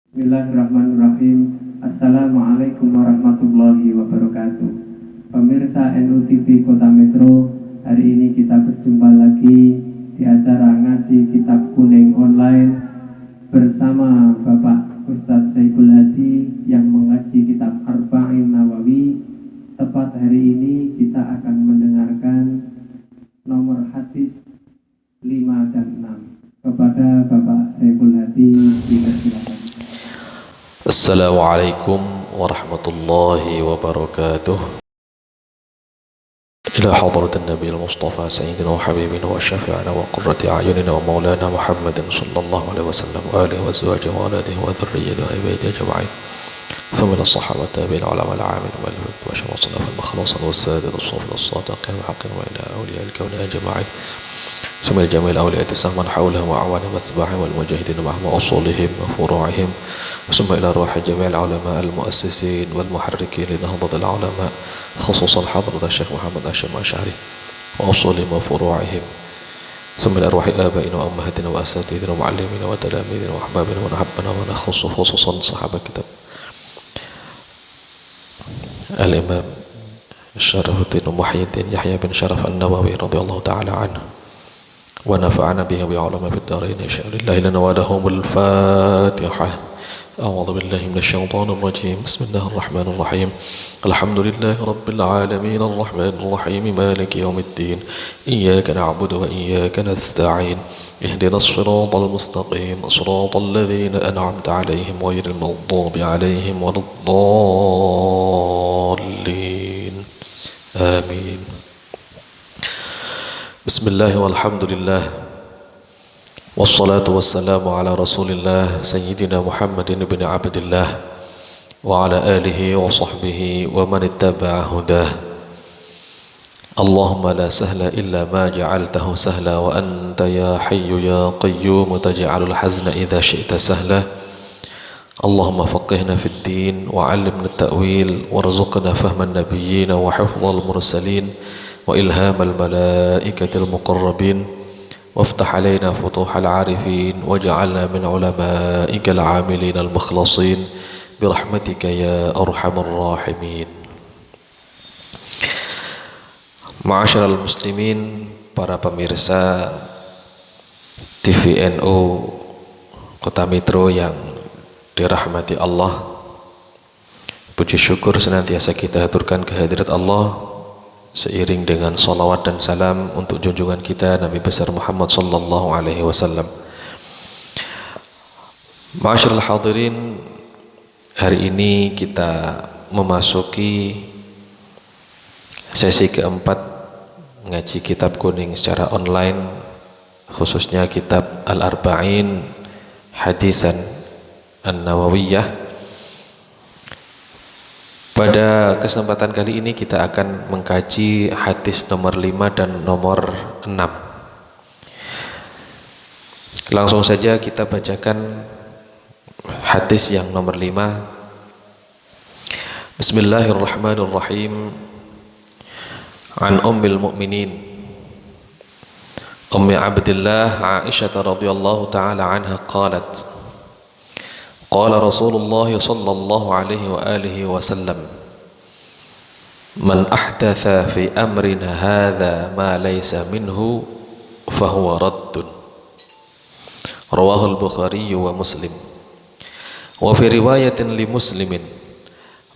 Bismillahirrahmanirrahim. Assalamualaikum warahmatullahi wabarakatuh. Pemirsa NU TV Kota Metro, hari ini kita berjumpa lagi di acara ngaji kitab kuning online bersama Bapak Ustadz Saiful Hadi yang mengaji kitab Arba'in Nawawi. Tepat hari ini kita akan mendengarkan nomor hadis 5 dan 6. Kepada Bapak Saiful Hadi, silakan. Assalamualaikum warahmatullahi wabarakatuh. Ila hadratin Nabi al-Mustafa Sayyidina wa Habibina wa Syafi'ina wa Qurrati A'yunina wa Maulana Muhammadin sallallahu alaihi wasallam wa alihi wa azwajihi wa aladihi wa dhurriyyatihi wa ibadihi ajma'in. ثم الصحابة تابعين العلماء العاملين والمؤمنين وشهداء الصلاة المخلصين والسادة الصوفية الصادقين وحقين وإلى أولياء الكون أجمعين. ثم الجميع الأولياء سهما حولهم وأعوانهم وأتباعهم والمجاهدين معهم وأصولهم وفروعهم. ثم إلى روح جميع العلماء المؤسسين والمحركين لنهضة العلماء خصوصا حضرة الشيخ محمد هاشم الأشعري وأصولهم وفروعهم. ثم إلى أرواح آبائنا وأمهاتنا وأساتذتنا ومعلمينا وتلاميذنا وأحبابنا ونحبنا ونخص خصوصا صحابة كتاب الإمام شرف الدين محي الدين يحيى بن شرف النووي رضي الله تعالى عنه ونفعنا به بعلماء في الدارين إن شاء الله لنا ولهم الفاتحة. أعوذ بالله من الشيطان الرجيم. بسم الله الرحمن الرحيم. الحمد لله رب العالمين الرحمن الرحيم مالك يوم الدين إياك نعبد وإياك نستعين اهدنا الصراط المستقيم صراط الذين أنعمت عليهم غير المغضوب عليهم ولا الضالين آمين. بسم الله والحمد لله والصلاة والسلام على رسول الله سيدنا محمد بن عبد الله وعلى آله وصحبه ومن اتبع هداه. اللهم لا سهل إلا ما جعلته سهلا وأنت يا حي يا قيوم تجعل الحزن إذا شئت سهلا. اللهم فقهنا في الدين وعلمنا التأويل وارزقنا فهم النبيين وحفظ المرسلين وإلهام الملائكة المقربين وافتح علينا فتوح العارفين واجعلنا من علمائك العاملين المخلصين برحمتك يا أرحم الراحمين. Ma'asyiral muslimin, para pemirsa TV NU Kota Metro yang dirahmati Allah, puji syukur senantiasa kita haturkan kehadirat Allah seiring dengan salawat dan salam untuk junjungan kita Nabi besar Muhammad sallallahu alaihi wasallam. Ma'asyiral hadirin, hari ini kita memasuki sesi keempat ngaji kitab kuning secara online, khususnya kitab Al-Arba'in Hadisan An-Nawawiyah. Pada kesempatan kali ini kita akan mengkaji hadis nomor 5 dan nomor 6. Langsung saja kita bacakan hadis yang nomor 5. Bismillahirrahmanirrahim. An Ummil Mu'minin Ummi Abdillah Aisyah radhiyallahu ta'ala anha qalat qala Rasulullah sallallahu alaihi wa alihi wasallam man ahdatha fi amrina hadha ma laysa minhu fahuwa raddun. Rawahul Bukhari wa Muslim. Wa fi riwayatin li Muslimin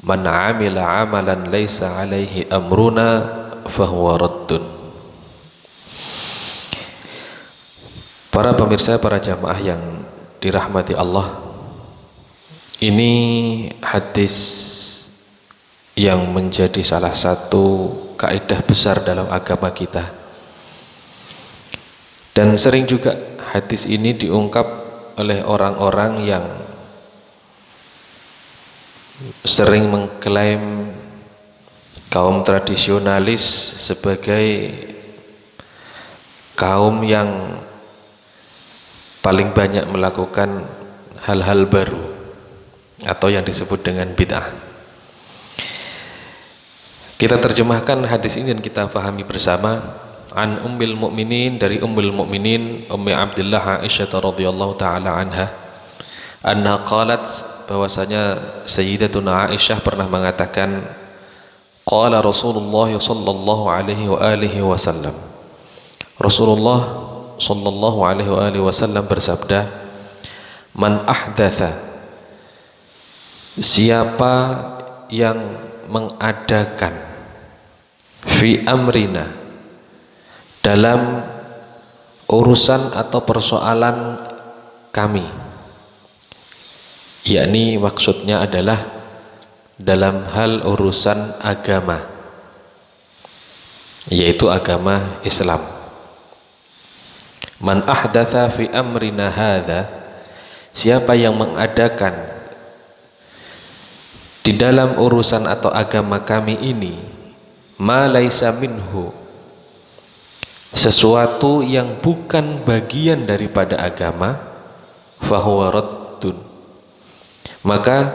man amila amalan laysa alaihi amruna fahuwa raddun. Para pemirsa, para jamaah yang dirahmati Allah, ini hadis yang menjadi salah satu kaidah besar dalam agama kita, dan sering juga hadis ini diungkap oleh orang-orang yang sering mengklaim kaum tradisionalis sebagai kaum yang paling banyak melakukan hal-hal baru atau yang disebut dengan bid'ah. Kita terjemahkan hadis ini dan kita fahami bersama. An Ummil Mu'minin, dari Ummul Mu'minin Ummi Abdillah Aisyah radhiyallahu taala anha, anna qalat, bahwasanya Sayyidatuna Aisyah pernah mengatakan, qala Rasulullah sallallahu alaihi wa alihi wasallam, Rasulullah sallallahu alaihi wa alihi wasallam bersabda, man ahdatha, siapa yang mengadakan, fi amrina, dalam urusan atau persoalan kami, yakni maksudnya adalah dalam hal urusan agama, yaitu agama Islam. Man ahdatha fi amrina hadza, siapa yang mengadakan di dalam urusan atau agama kami ini, ma laisa minhu, sesuatu yang bukan bagian daripada agama, fahuwa raddun, maka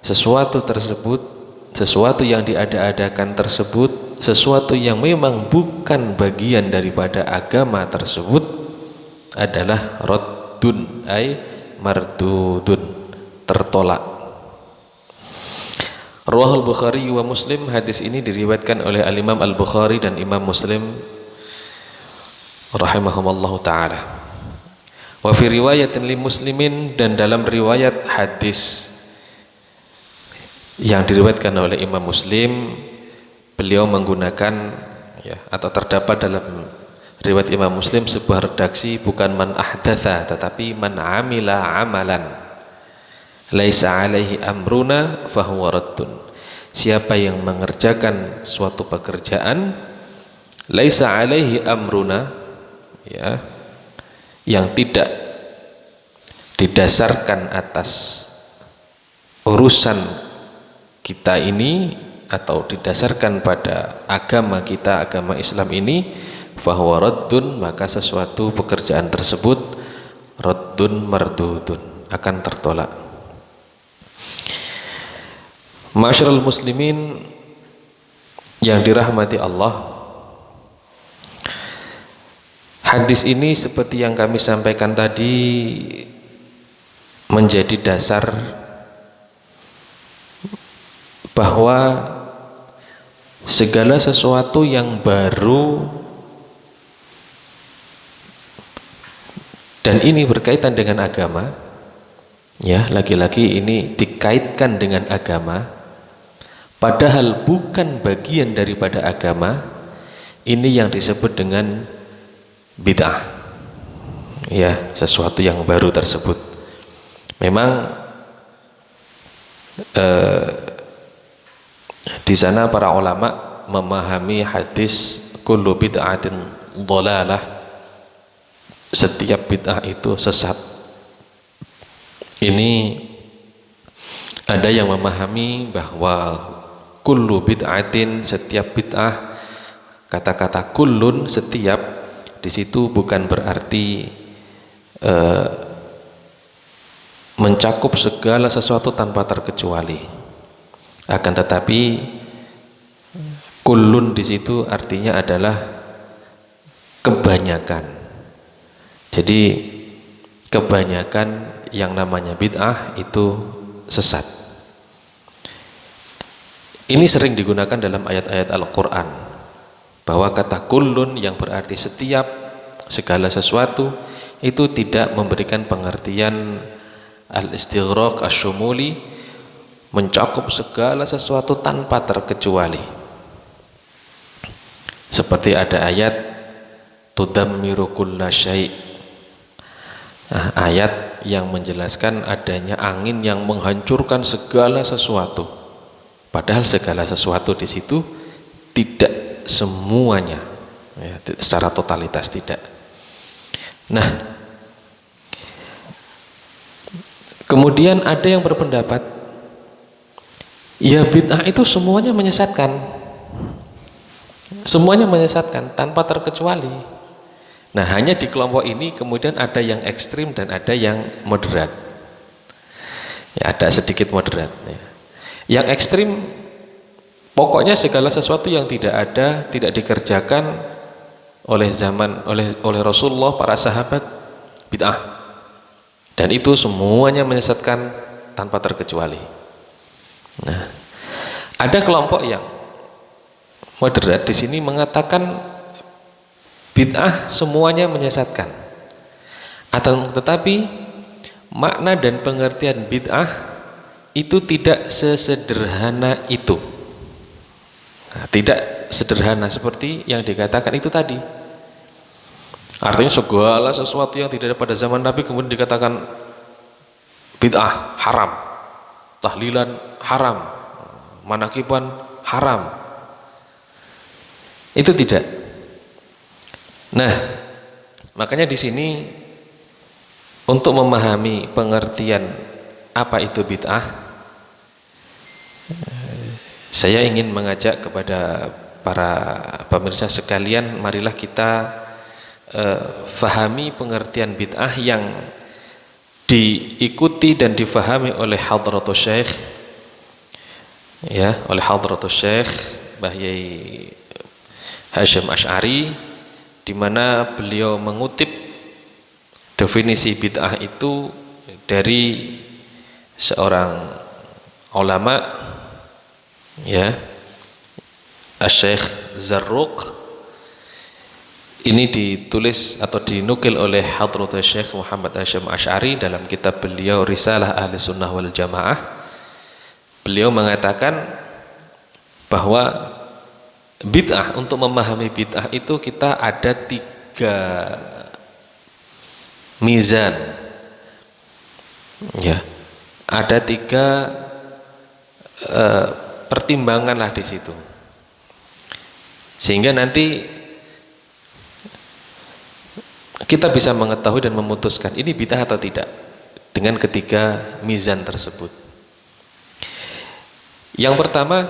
sesuatu tersebut, sesuatu yang diada-adakan tersebut, sesuatu yang memang bukan bagian daripada agama tersebut adalah raddun, ay mardudun, tertolak. Rawahul Bukhari wa Muslim, hadis ini diriwayatkan oleh Al-Imam Al-Bukhari dan Imam Muslim rahimahumallahu ta'ala. Wa fi riwayatin li Muslimin, dan dalam riwayat hadis yang diriwayatkan oleh Imam Muslim, beliau menggunakan atau terdapat dalam riwayat Imam Muslim sebuah redaksi, bukan man ahdatha tetapi man amila amalan laisa alaihi amruna fahuwa raddun, siapa yang mengerjakan suatu pekerjaan laisa alaihi amruna, yang tidak didasarkan atas urusan kita ini atau didasarkan pada agama kita, agama Islam ini, fahuwa raddun, maka sesuatu pekerjaan tersebut raddun mardudun, akan tertolak. Ma'asyiral muslimin yang dirahmati Allah, hadis ini seperti yang kami sampaikan tadi menjadi dasar bahwa segala sesuatu yang baru dan ini berkaitan dengan agama, lagi-lagi ini dikaitkan dengan agama, padahal bukan bagian daripada agama, ini yang disebut dengan bid'ah, sesuatu yang baru tersebut. Memang di sana para ulama memahami hadis kullu bid'atin dhalalah, setiap bid'ah itu sesat. Ini ada yang memahami bahwa kullu bid'atin, setiap bid'ah, kata-kata kullun, setiap, di situ bukan berarti mencakup segala sesuatu tanpa terkecuali, akan tetapi kullun di situ artinya adalah kebanyakan. Jadi kebanyakan yang namanya bid'ah itu sesat. Ini sering digunakan dalam ayat-ayat Al-Quran, bahwa kata kullun yang berarti setiap, segala sesuatu, itu tidak memberikan pengertian al-istighraq asy-syumuli, mencakup segala sesuatu tanpa terkecuali. Seperti ada ayat tudammiru kulla syai', ayat yang menjelaskan adanya angin yang menghancurkan segala sesuatu, padahal segala sesuatu di situ tidak semuanya, secara totalitas tidak. Nah, kemudian ada yang berpendapat, ya bid'ah itu semuanya menyesatkan, semuanya menyesatkan tanpa terkecuali. Nah, hanya di kelompok ini kemudian ada yang ekstrim dan ada yang moderat. Ada sedikit moderat. Yang ekstrim, pokoknya segala sesuatu yang tidak ada, tidak dikerjakan oleh Rasulullah, para sahabat, bid'ah. Dan itu semuanya menyesatkan tanpa terkecuali. Nah, ada kelompok yang moderat di sini mengatakan bid'ah semuanya menyesatkan. Tetapi makna dan pengertian bid'ah itu tidak sesederhana itu. Nah, tidak sederhana seperti yang dikatakan itu tadi. Artinya segala sesuatu yang tidak ada pada zaman Nabi kemudian dikatakan bid'ah, haram, tahlilan haram, manakiban haram. Itu tidak. Nah, makanya di sini untuk memahami pengertian apa itu bid'ah, saya ingin mengajak kepada para pemirsa sekalian, marilah kita fahami pengertian bid'ah yang diikuti dan difahami oleh Hadratus Syekh, ya, oleh Hadratus Syekh Mbah Yai Hasyim Asy'ari, di mana beliau mengutip definisi bid'ah itu dari seorang ulama, ya, Asy-Syaikh Zarruq. Ini ditulis atau dinukil oleh Hadratus Syekh Muhammad Hasyim Asy'ari dalam kitab beliau Risalah Ahli Sunnah wal Jamaah. Beliau mengatakan bahwa bid'ah, untuk memahami bid'ah itu kita ada 3 mizan, ya, ada 3 pertimbangan lah di situ, sehingga nanti kita bisa mengetahui dan memutuskan ini bid'ah atau tidak dengan ketiga mizan tersebut. Yang pertama,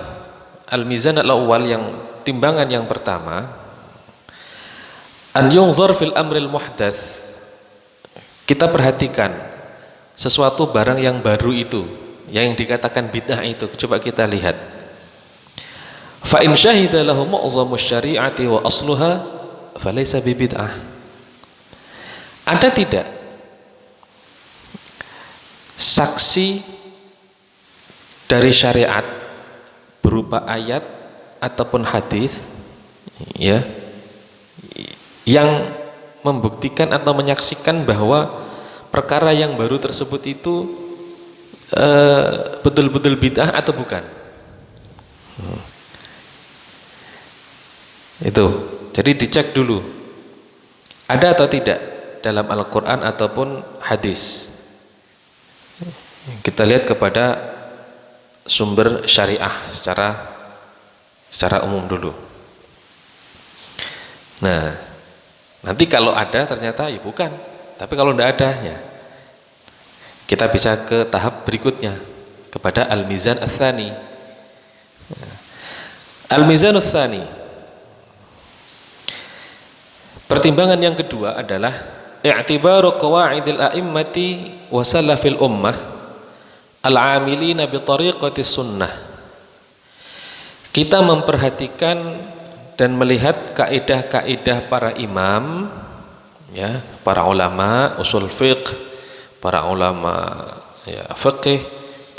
al-mizan al-awwal, yang timbangan yang pertama, an yunzar fil amril muhdas. Kita perhatikan sesuatu barang yang baru itu, yang dikatakan bid'ah itu, coba kita lihat. Fa in syahida lahu mu'zamu syari'ati wa asluha falaysa bi bid'ah. Ada tidak saksi dari syariat berupa ayat ataupun hadis, ya, yang membuktikan atau menyaksikan bahwa perkara yang baru tersebut itu betul-betul bid'ah atau bukan? Itu, jadi dicek dulu ada atau tidak dalam Al-Quran ataupun hadis. Kita lihat kepada sumber syariah secara umum dulu. Nah, nanti kalau ada ternyata ya bukan, tapi kalau tidak ada, ya kita bisa ke tahap berikutnya, kepada al-mizan ats-tsani. Al-mizan ats-tsani, pertimbangan yang kedua adalah i'tibaru qawaidil a'immati wa salafil ummah al-'amilina bi tariqati sunnah. Kita memperhatikan dan melihat kaidah-kaidah para imam, ya, para ulama usul fiqh, para ulama, ya, fiqh,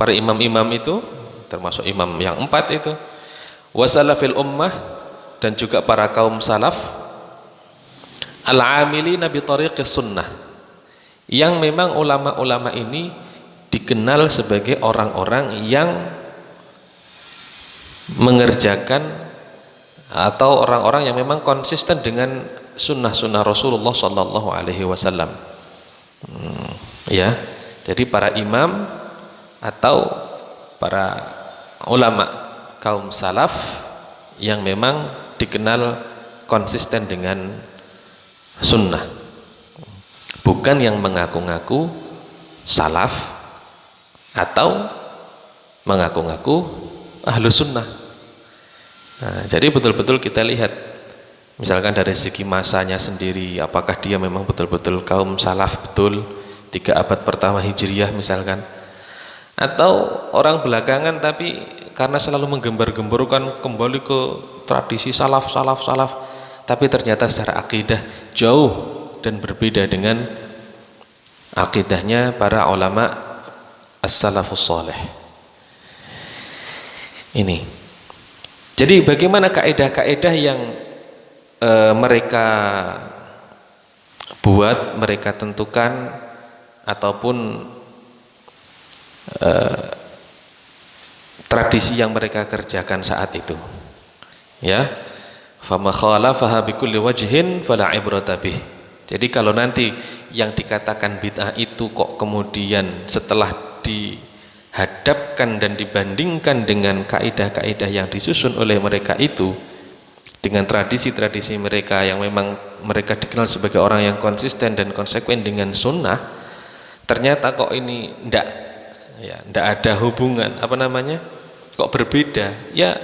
para imam-imam itu termasuk imam yang 4 itu, wa salafil ummah, dan juga para kaum salaf, al-'amilina bi tariqis sunnah, yang memang ulama-ulama ini dikenal sebagai orang-orang yang mengerjakan atau orang-orang yang memang konsisten dengan sunnah-sunnah Rasulullah Sallallahu Alaihi Wasallam. Ya, jadi para imam atau para ulama kaum salaf yang memang dikenal konsisten dengan sunnah, bukan yang mengaku-ngaku salaf atau mengaku-ngaku ahlu sunnah. Nah, jadi betul-betul kita lihat, misalkan dari segi masanya sendiri, apakah dia memang betul-betul kaum salaf betul 3 abad pertama Hijriyah misalkan, atau orang belakangan tapi karena selalu menggembar-gemborkan kembali ke tradisi salaf, tapi ternyata secara akidah jauh dan berbeda dengan akidahnya para ulama as-salafus saleh. Ini. Jadi bagaimana kaidah-kaidah yang mereka buat, mereka tentukan, ataupun tradisi yang mereka kerjakan saat itu, ya. Fama khalafaha bikulli wajhin fala ibrata bih. Jadi kalau nanti yang dikatakan bid'ah itu kok kemudian setelah dihadapkan dan dibandingkan dengan kaidah-kaidah yang disusun oleh mereka itu, dengan tradisi-tradisi mereka yang memang mereka dikenal sebagai orang yang konsisten dan konsekuen dengan sunnah, ternyata kok ini ndak ada hubungan, kok berbeda, ya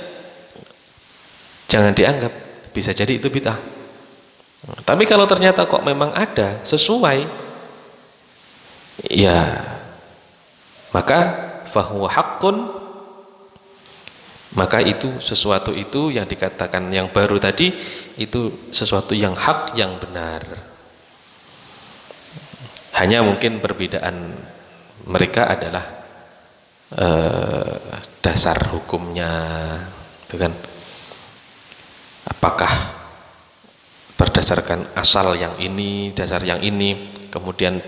jangan dianggap, bisa jadi itu bid'ah. Tapi kalau ternyata kok memang ada sesuai, ya maka fahuwa haqqun, maka itu sesuatu itu yang dikatakan yang baru tadi itu sesuatu yang hak, yang benar. Hanya mungkin perbedaan mereka adalah dasar hukumnya, itu kan, apakah berdasarkan asal yang ini, dasar yang ini, kemudian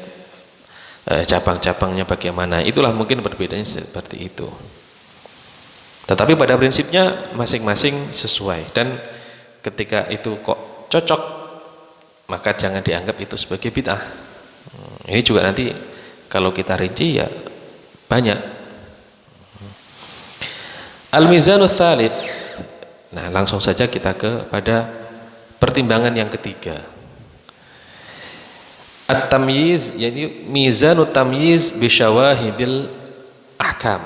cabang-cabangnya bagaimana, itulah mungkin perbedaannya seperti itu. Tetapi pada prinsipnya masing-masing sesuai, dan ketika itu kok cocok, maka jangan dianggap itu sebagai bid'ah. Ini juga nanti kalau kita rinci ya banyak. Al-mizanul tsalits. Nah, langsung saja kita kepada pertimbangan yang ketiga. At-tamyiz, yani mizanut tamyiz bi syawahidil ahkam.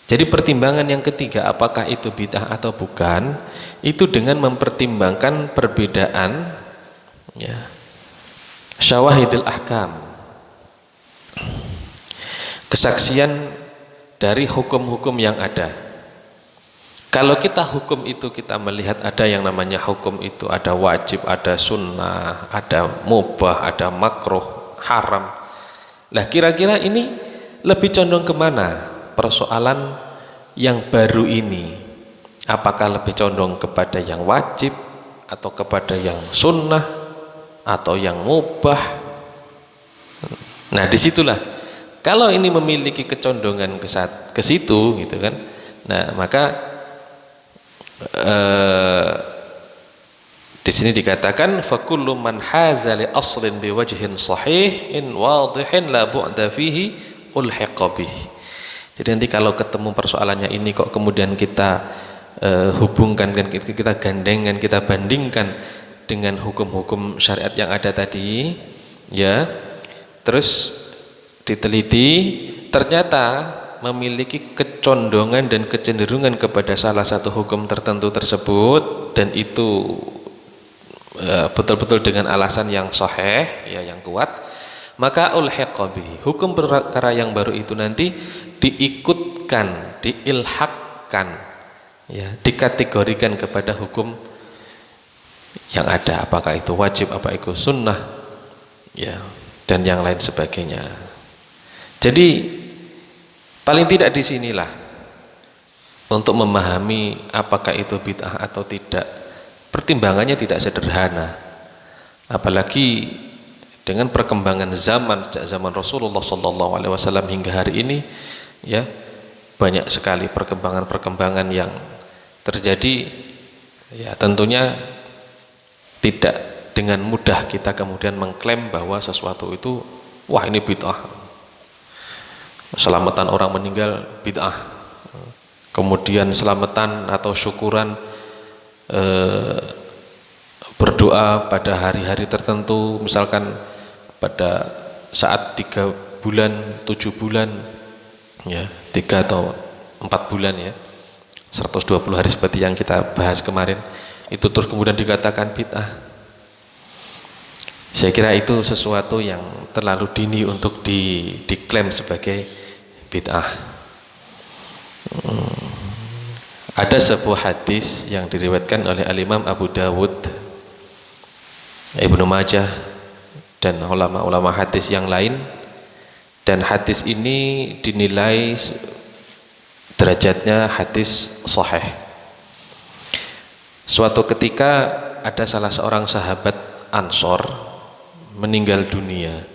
Jadi pertimbangan yang ketiga, apakah itu bid'ah atau bukan, itu dengan mempertimbangkan perbedaan, ya, syawahidil ahkam, kesaksian dari hukum-hukum yang ada. Kalau kita hukum itu kita melihat ada yang namanya hukum itu ada wajib, ada sunnah, ada mubah, ada makruh, haram. Lah kira-kira ini lebih condong kemana persoalan yang baru ini? Apakah lebih condong kepada yang wajib, atau kepada yang sunnah, atau yang mubah? Nah disitulah, kalau ini memiliki kecondongan ke situ, gitu kan. Nah maka di sini dikatakan fakullu man haza li aslin biwajhin sahihin wadihin la bu'da fihi ulhiqa bih. Jadi nanti kalau ketemu persoalannya ini kok kemudian kita hubungkan, kita gandengan, kita bandingkan dengan hukum-hukum syariat yang ada tadi, ya, terus diteliti, ternyata memiliki kecondongan dan kecenderungan kepada salah satu hukum tertentu tersebut, dan itu betul-betul dengan alasan yang sahih, ya, yang kuat, maka ulhiqa bihi, hukum perkara yang baru itu nanti diikutkan, diilhakkan, ya, dikategorikan kepada hukum yang ada, apakah itu wajib, apa itu sunnah, ya, dan yang lain sebagainya. Jadi paling tidak disinilah untuk memahami apakah itu bid'ah atau tidak, pertimbangannya tidak sederhana. Apalagi dengan perkembangan zaman, sejak zaman Rasulullah SAW hingga hari ini, ya, banyak sekali perkembangan-perkembangan yang terjadi. Ya tentunya tidak dengan mudah kita kemudian mengklaim bahwa sesuatu itu, wah ini bid'ah. Selamatan orang meninggal bid'ah, kemudian selamatan atau syukuran berdoa pada hari-hari tertentu, misalkan pada saat 3 bulan, 7 bulan, ya, 3 atau 4 bulan, ya, 120 hari seperti yang kita bahas kemarin, itu terus kemudian dikatakan bid'ah. Saya kira itu sesuatu yang terlalu dini untuk diklaim sebagai bid'ah. Ada sebuah hadis yang diriwayatkan oleh Al-Imam Abu Dawud, Ibnu Majah, dan ulama-ulama hadis yang lain, dan hadis ini dinilai derajatnya hadis sahih. Suatu ketika ada salah seorang sahabat Ansor meninggal dunia,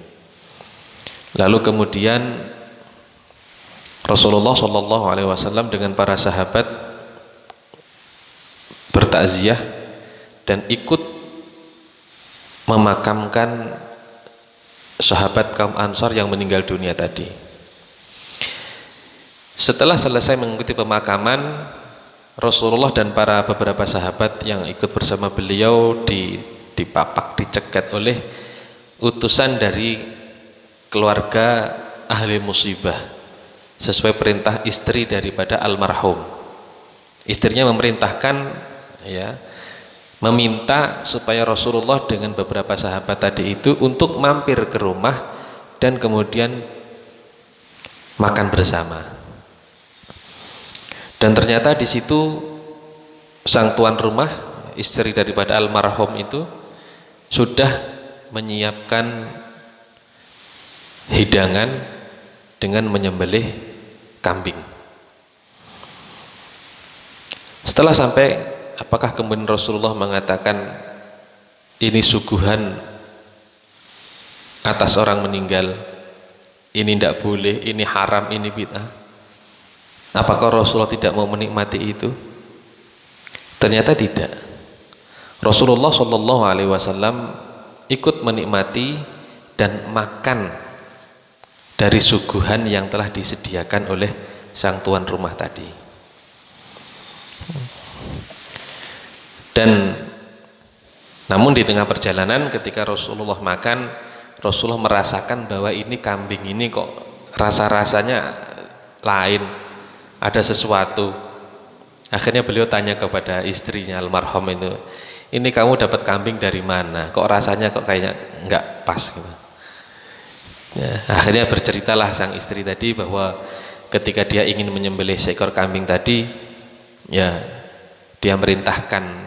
lalu kemudian Rasulullah SAW dengan para sahabat bertakziah dan ikut memakamkan sahabat kaum Ansar yang meninggal dunia tadi. Setelah selesai mengikuti pemakaman, Rasulullah dan para beberapa sahabat yang ikut bersama beliau dipapak, dicegat oleh utusan dari keluarga ahli musibah sesuai perintah istri daripada almarhum. Istrinya memerintahkan, ya, meminta supaya Rasulullah dengan beberapa sahabat tadi itu untuk mampir ke rumah dan kemudian makan bersama. Dan ternyata di situ sang tuan rumah, istri daripada almarhum itu, sudah menyiapkan hidangan dengan menyembelih kambing. Setelah sampai, apakah kemudian Rasulullah mengatakan ini suguhan atas orang meninggal, ini tidak boleh, ini haram, ini bid'ah? Apakah Rasulullah tidak mau menikmati itu? Ternyata tidak. Rasulullah SAW ikut menikmati dan makan dari suguhan yang telah disediakan oleh sang tuan rumah tadi. Dan namun di tengah perjalanan ketika Rasulullah makan, Rasulullah merasakan bahwa ini kambing ini kok rasa-rasanya lain, ada sesuatu. Akhirnya beliau tanya kepada istrinya almarhum itu, ini kamu dapat kambing dari mana? Kok rasanya kok kayaknya enggak pas gitu. Ya, akhirnya berceritalah sang istri tadi bahwa ketika dia ingin menyembelih seekor kambing tadi, ya dia merintahkan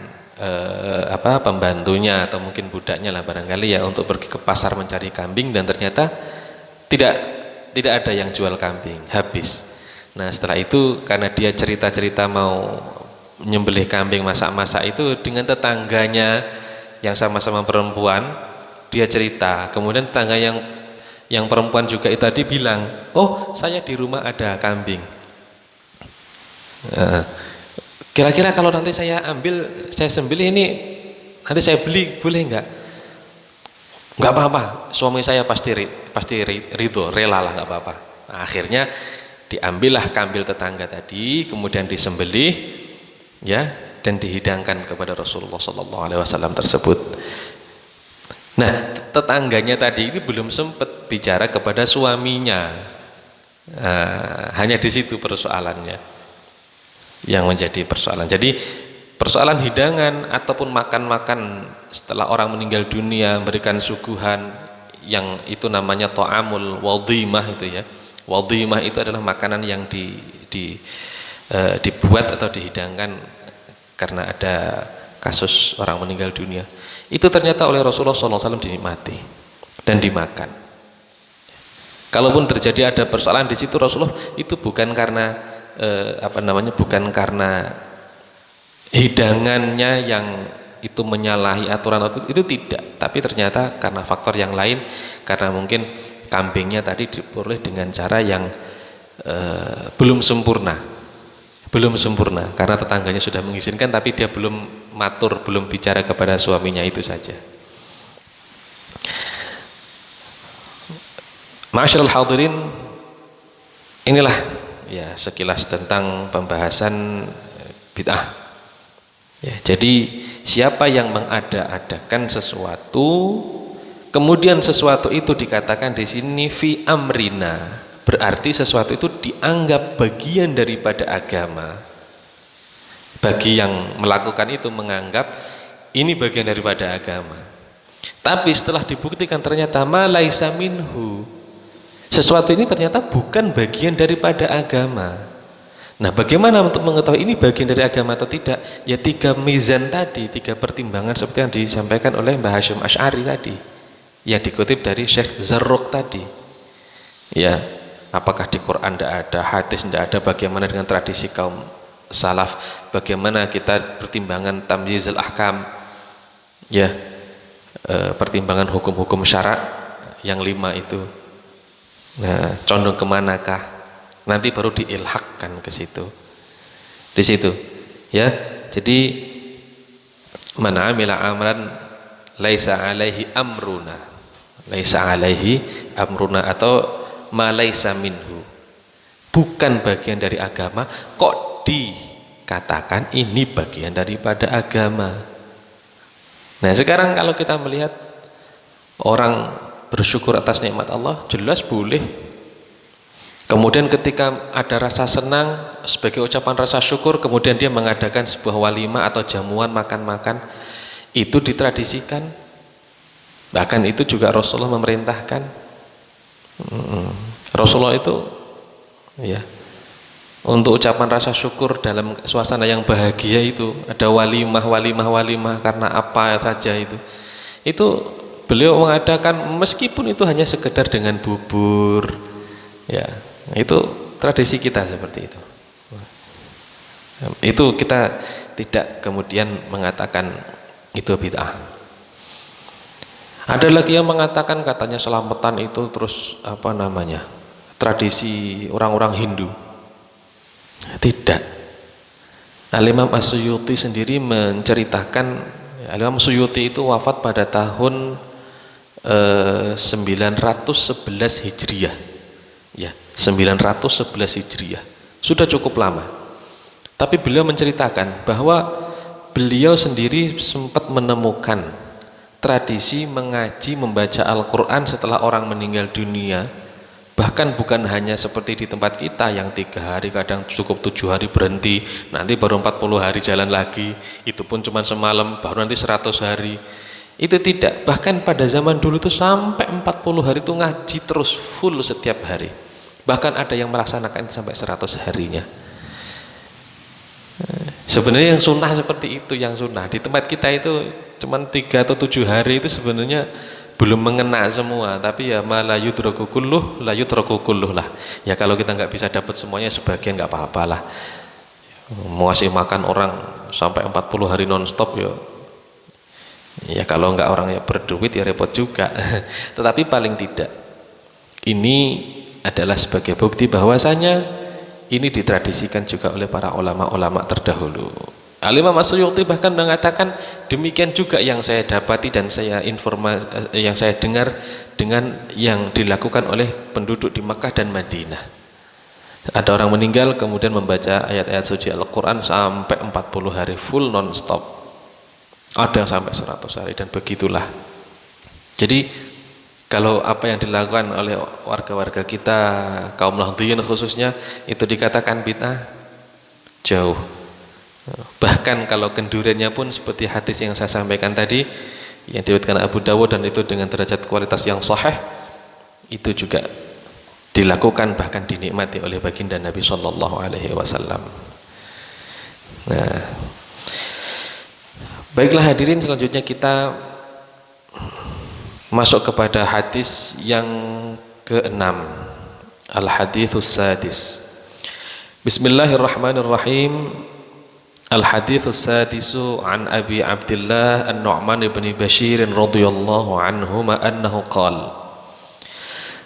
pembantunya atau mungkin budaknya lah barangkali ya untuk pergi ke pasar mencari kambing, dan ternyata tidak ada yang jual kambing, habis. Nah setelah itu karena dia cerita-cerita mau menyembelih kambing, masak-masak itu dengan tetangganya yang sama-sama perempuan, dia cerita, kemudian tetangga yang perempuan juga itu tadi bilang, oh saya di rumah ada kambing. Kira-kira kalau nanti saya ambil, saya sembelih ini, nanti saya beli, boleh enggak? Enggak apa-apa, suami saya pasti ridho, rela lah, enggak apa-apa. Nah, akhirnya diambillah kambil tetangga tadi, kemudian disembelih, ya, dan dihidangkan kepada Rasulullah SAW tersebut. Nah, tetangganya tadi ini belum sempat bicara kepada suaminya. Nah, hanya di situ persoalannya yang menjadi persoalan. Jadi persoalan hidangan ataupun makan-makan setelah orang meninggal dunia, memberikan suguhan yang itu namanya ta'amul wadhimah itu ya. Wadhimah itu adalah makanan yang dibuat atau dihidangkan karena ada kasus orang meninggal dunia. Itu ternyata oleh Rasulullah SAW dinikmati dan dimakan. Kalaupun terjadi ada persoalan di situ, Rasulullah itu bukan karena bukan karena hidangannya yang itu menyalahi aturan itu tidak, tapi ternyata karena faktor yang lain, karena mungkin kambingnya tadi diperoleh dengan cara yang belum sempurna karena tetangganya sudah mengizinkan tapi dia belum matur, belum bicara kepada suaminya, itu saja. Ma'asyiral hadirin, inilah ya sekilas tentang pembahasan bid'ah. Ya, jadi siapa yang mengada-adakan sesuatu, kemudian sesuatu itu dikatakan di sini fi amrina, berarti sesuatu itu dianggap bagian daripada agama. Bagi yang melakukan itu menganggap ini bagian daripada agama. Tapi setelah dibuktikan ternyata ma laisa minhu, sesuatu ini ternyata bukan bagian daripada agama. Nah, bagaimana untuk mengetahui ini bagian dari agama atau tidak? Ya 3 mizan tadi, 3 pertimbangan seperti yang disampaikan oleh Mbah Hasyim Asy'ari tadi. yang dikutip dari Syekh Zarruq tadi. Ya, apakah di Quran tidak ada, hadis tidak ada, bagaimana dengan tradisi kaum salaf, bagaimana kita pertimbangan tamyizul ahkam, ya, pertimbangan hukum-hukum syarak yang 5 itu. Nah, condong kemanakah? Nanti baru diilhakkan ke situ. Di situ, ya. Jadi man amila amran laisa alaihi amruna, laisa alaihi amruna, atau ma laisa minhu, bukan bagian dari agama kok dikatakan ini bagian daripada agama. Nah, sekarang kalau kita melihat orang bersyukur atas nikmat Allah, jelas boleh. Kemudian ketika ada rasa senang sebagai ucapan rasa syukur, kemudian dia mengadakan sebuah walimah atau jamuan makan-makan, itu ditradisikan. Bahkan itu juga Rasulullah memerintahkan. Rasulullah itu, ya, untuk ucapan rasa syukur dalam suasana yang bahagia itu ada walimah karena apa saja itu beliau mengadakan, meskipun itu hanya sekedar dengan bubur, ya. Itu tradisi kita seperti itu. Itu kita tidak kemudian mengatakan itu bid'ah. Ada lagi yang mengatakan katanya selamatan itu terus apa namanya, tradisi orang-orang Hindu. Tidak. Al-Imam As-Suyuti sendiri menceritakan, Al-Imam Suyuti itu wafat pada tahun 911 Hijriah. Ya, 911 Hijriah. Sudah cukup lama. Tapi beliau menceritakan bahwa beliau sendiri sempat menemukan tradisi mengaji membaca Al-Quran setelah orang meninggal dunia. Bahkan bukan hanya seperti di tempat kita yang 3 hari, kadang cukup 7 hari berhenti, nanti baru 40 hari jalan lagi, itu pun cuma semalam, baru nanti 100 hari. Itu tidak, bahkan pada zaman dulu itu sampai 40 hari itu ngaji terus full setiap hari. Bahkan ada yang melaksanakan sampai 100 harinya. Sebenarnya yang sunnah seperti itu, yang sunnah. Di tempat kita itu cuma 3 atau 7 hari itu sebenarnya belum mengena semua. Tapi ya ma la yudraku kulluh, la yudraku kulluh lah. Ya kalau kita nggak bisa dapat semuanya, sebagian nggak apa-apalah. Mau ngasih makan orang sampai 40 hari non-stop ya kalau nggak orangnya berduit ya repot juga. Tetapi paling tidak ini adalah sebagai bukti bahwasanya ini ditradisikan juga oleh para ulama-ulama terdahulu. Al-Imam As-Suyuti bahkan mengatakan demikian juga yang saya dapati dan yang saya dengar dengan yang dilakukan oleh penduduk di Makkah dan Madinah. Ada orang meninggal kemudian membaca ayat-ayat suci Al-Quran sampai 40 hari full non-stop. Ada yang sampai 100 hari dan begitulah. Jadi kalau apa yang dilakukan oleh warga-warga kita, kaum Nahdliyin khususnya, itu dikatakan bid'ah, jauh. Bahkan kalau kenduriannya pun seperti hadis yang saya sampaikan tadi, yang diriwayatkan Abu Dawud dan itu dengan derajat kualitas yang sahih, itu juga dilakukan bahkan dinikmati oleh baginda Nabi Shallallahu Alaihi Wasallam. Nah, baiklah hadirin, selanjutnya kita masuk kepada hadis yang ke-6, Al-Hadithus Sadis. Bismillahirrahmanirrahim. Al-Hadithus Sadisu an Abi Abdullah An-Nu'man ibn Bashir radhiyallahu anhuma annahu qala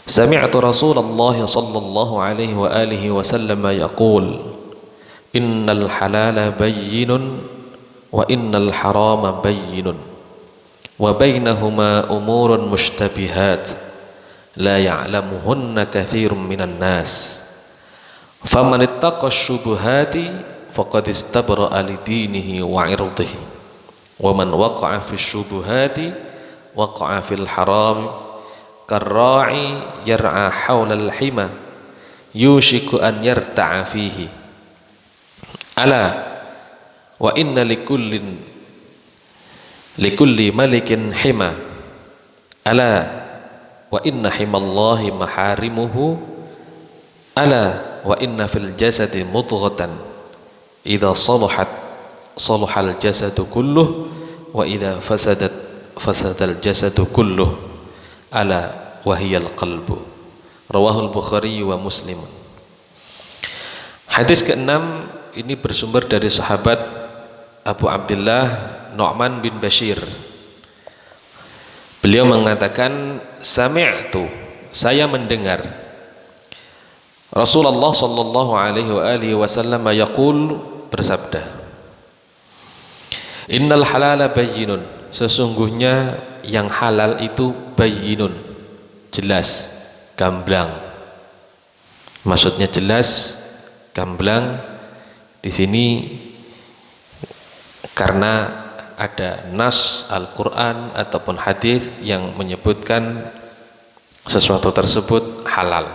Sami'tu Rasulullah sallallahu alaihi wa alihi wa sallam yaqul innal halala bayyinun wa innal harama bayyinun wa bainahuma umurun mushtabihat la ya'lamuhunna katsirun minan nas faman ittaqa syubuhati faqad istabra'a li dinihi wa 'irdihi wa man waqa'a fi syubuhati waqa'a fil haram karra'i yar'a hawla al-hima yushiku an yarta'a fihi ala wa inna likulli malikin hima ala wa inna himallahi maharimuhu ala wa inna fil jasadi mudghatan idza salahat salahal jasadu kulluh wa idza fasadat fasadal jasadu kulluh ala wahiyal qalbu. Rawahul Bukhari wa Muslim. Hadis ke-6 ini bersumber dari sahabat Abu Abdullah Nu'man bin Bashir. Beliau mengatakan, sami'tu, saya mendengar Rasulullah sallallahu alaihi wasallam yaqul, bersabda, innal halala bayyinun, sesungguhnya yang halal itu bayyinun, jelas, gamblang. Maksudnya jelas, gamblang di sini karena ada nas Al-Quran ataupun hadis yang menyebutkan sesuatu tersebut halal.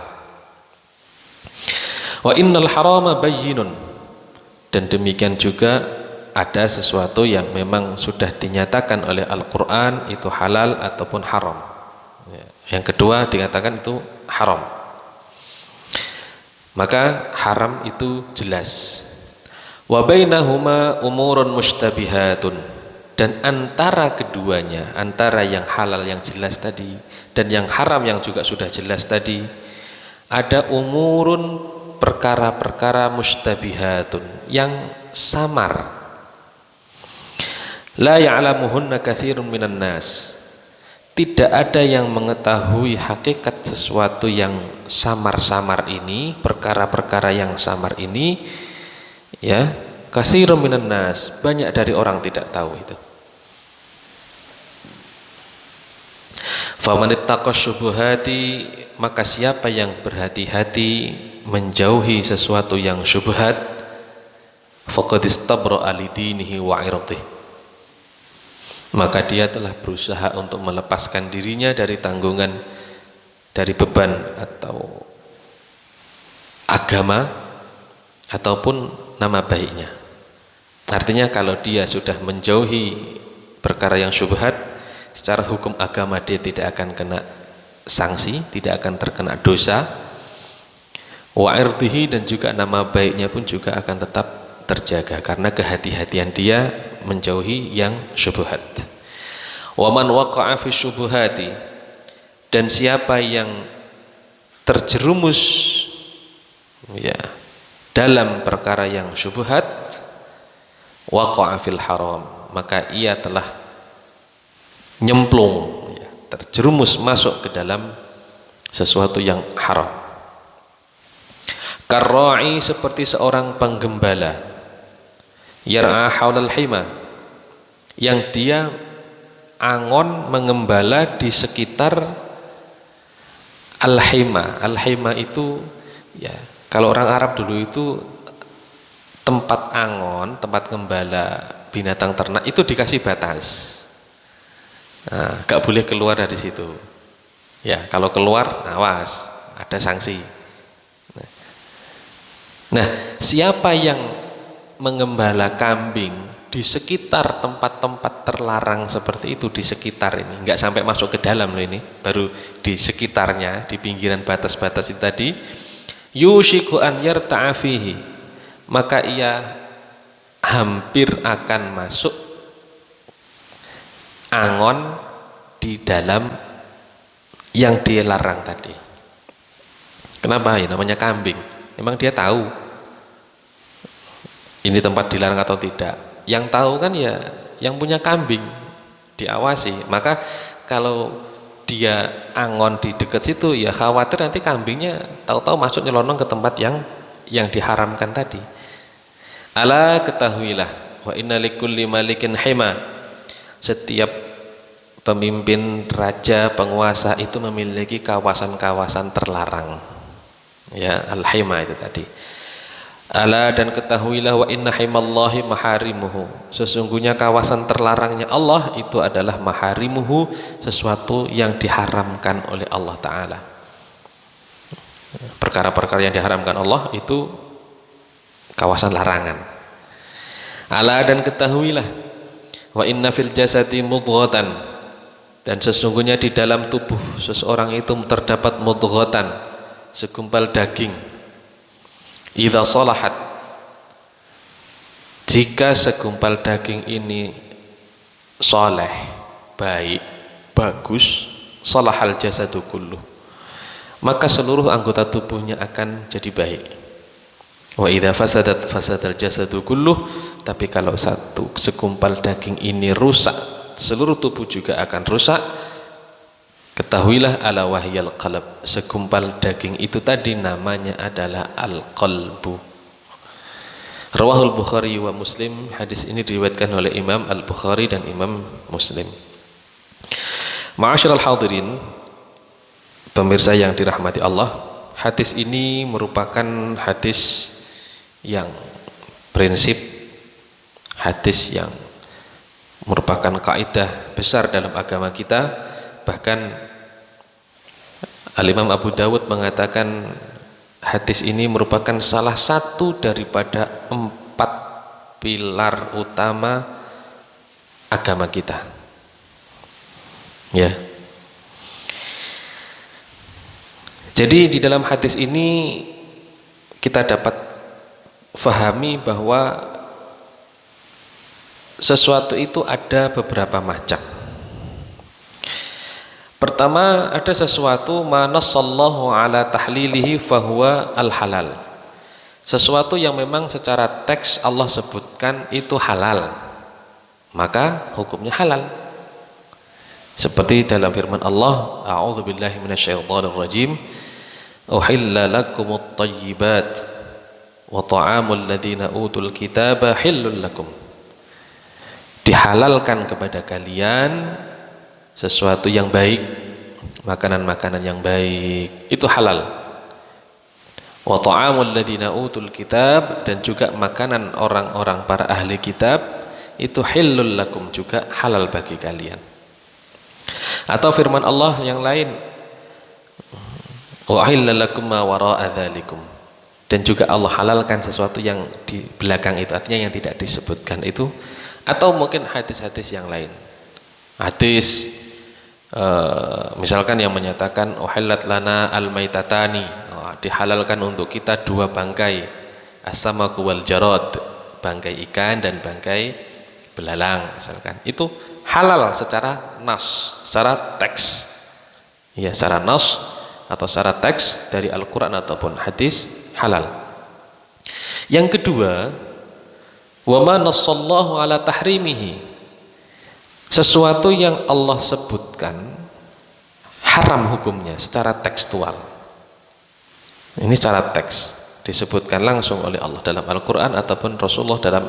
Wa innal harama bayyinun, dan demikian juga ada sesuatu yang memang sudah dinyatakan oleh Al-Quran itu halal ataupun haram. Yang kedua dikatakan itu haram, maka haram itu jelas. Wa bainahuma umurun mushtabihatun, dan antara keduanya, antara yang halal yang jelas tadi dan yang haram yang juga sudah jelas tadi, ada umurun, perkara-perkara mushtabihatun, yang samar. La ya'lamuhunna katsirun minan nas, tidak ada yang mengetahui hakikat sesuatu yang samar-samar ini, perkara-perkara yang samar ini, ya, katsirun minan nas, banyak dari orang tidak tahu itu. Faman ittaqa syubuhati, maka siapa yang berhati-hati menjauhi sesuatu yang syubhat, faqad istabra'a lidinihi wa 'irdihi, maka dia telah berusaha untuk melepaskan dirinya dari tanggungan, dari beban atau agama ataupun nama baiknya. Artinya kalau dia sudah menjauhi perkara yang syubhat, secara hukum agama dia tidak akan kena sanksi, tidak akan terkena dosa. Wa 'irdihi, dan juga nama baiknya pun juga akan tetap terjaga karena kehati-hatian dia menjauhi yang syubhat. Wa man waqa'a fi syubuhati, dan siapa yang terjerumus, ya, dalam perkara yang syubhat, waqa'a fil haram, maka ia telah nyemplung, ya, terjerumus masuk ke dalam sesuatu yang haram. Karra'i, seperti seorang penggembala, yar'a haulal hima, yang dia angon mengembala di sekitar al-hima. Al-hima itu, ya, kalau orang Arab dulu itu tempat angon, tempat gembala binatang ternak itu dikasih batas. Nah, gak boleh keluar dari situ. Ya, kalau keluar, awas, ada sanksi. Nah, siapa yang mengembala kambing di sekitar tempat-tempat terlarang seperti itu, di sekitar ini, nggak sampai masuk ke dalam loh ini, baru di sekitarnya, di pinggiran batas-batas itu tadi, yushiku an yarta'a fihi, maka ia hampir akan masuk angon di dalam yang dilarang tadi. Kenapa? Ya namanya kambing. Memang dia tahu ini tempat dilarang atau tidak. Yang tahu kan ya yang punya kambing, diawasi. Maka kalau dia angon di dekat situ, ya khawatir nanti kambingnya tahu-tahu masuk nyelonong ke tempat yang diharamkan tadi. Ala, ketahuilah, wa inna likulli malikin hima, setiap pemimpin, raja, penguasa itu memiliki kawasan-kawasan terlarang. Ya, al-hima itu tadi. Ala, dan ketahuilah, wa inna himallahi maharimuhu, sesungguhnya kawasan terlarangnya Allah itu adalah maharimuhu, sesuatu yang diharamkan oleh Allah Ta'ala. Perkara-perkara yang diharamkan Allah itu kawasan larangan. Ala, dan ketahuilah, wa inna fil jasadi mudghatan, dan sesungguhnya di dalam tubuh seseorang itu terdapat mudghatan, segumpal daging. Idza salahat, jika segumpal daging ini soleh, baik, bagus, salahal jasadu kulluh, maka seluruh anggota tubuhnya akan jadi baik. Wa idza fasadat fasadal jasadu kulluh, tapi kalau satu segumpal daging ini rusak, seluruh tubuh juga akan rusak. Ketahuilah ala wahyal qalb, segumpal daging itu tadi namanya adalah al-qalbu. Rawahul Bukhari wa Muslim, hadis ini diriwayatkan oleh Imam Al-Bukhari dan Imam Muslim. Ma'asyiral hadirin, pemirsa yang dirahmati Allah, hadis ini merupakan hadis yang prinsip, hadis yang merupakan kaidah besar dalam agama kita. Bahkan Al-Imam Abu Dawud mengatakan hadis ini merupakan salah satu daripada 4 pilar utama agama kita. Ya. Jadi di dalam hadis ini kita dapat fahami bahwa sesuatu itu ada beberapa macam. Pertama, ada sesuatu manassallahu ala tahlilihi fahuwa al-halal. Sesuatu yang memang secara teks Allah sebutkan itu halal, maka hukumnya halal. Seperti dalam firman Allah, a'udzubillahi minasyaitonirrajim, uhilla lakumut thayyibat wa ta'amul ladzina utul kitaba hillul lakum. Dihalalkan kepada kalian sesuatu yang baik, makanan-makanan yang baik itu halal. Wa ta'amul ladzina utul kitab, dan juga makanan orang-orang para ahli kitab itu hillul lakum, juga halal bagi kalian. Atau firman Allah yang lain, wa uhilla lakum ma wara'a dzalikum, dan juga Allah halalkan sesuatu yang di belakang itu, artinya yang tidak disebutkan itu. Atau mungkin hadis-hadis yang lain, hadis misalkan yang menyatakan uhillat lana al-maitatani, dihalalkan untuk kita 2 bangkai, as-samaku wal jarad, bangkai ikan dan bangkai belalang misalkan. Itu halal secara nas, secara teks. Ya, secara nas atau secara teks dari Al-Qur'an ataupun hadis, halal. Yang kedua, wa ma nassallahu ala tahrimihi, sesuatu yang Allah sebutkan haram hukumnya secara tekstual. Ini secara teks disebutkan langsung oleh Allah dalam Al-Qur'an ataupun Rasulullah dalam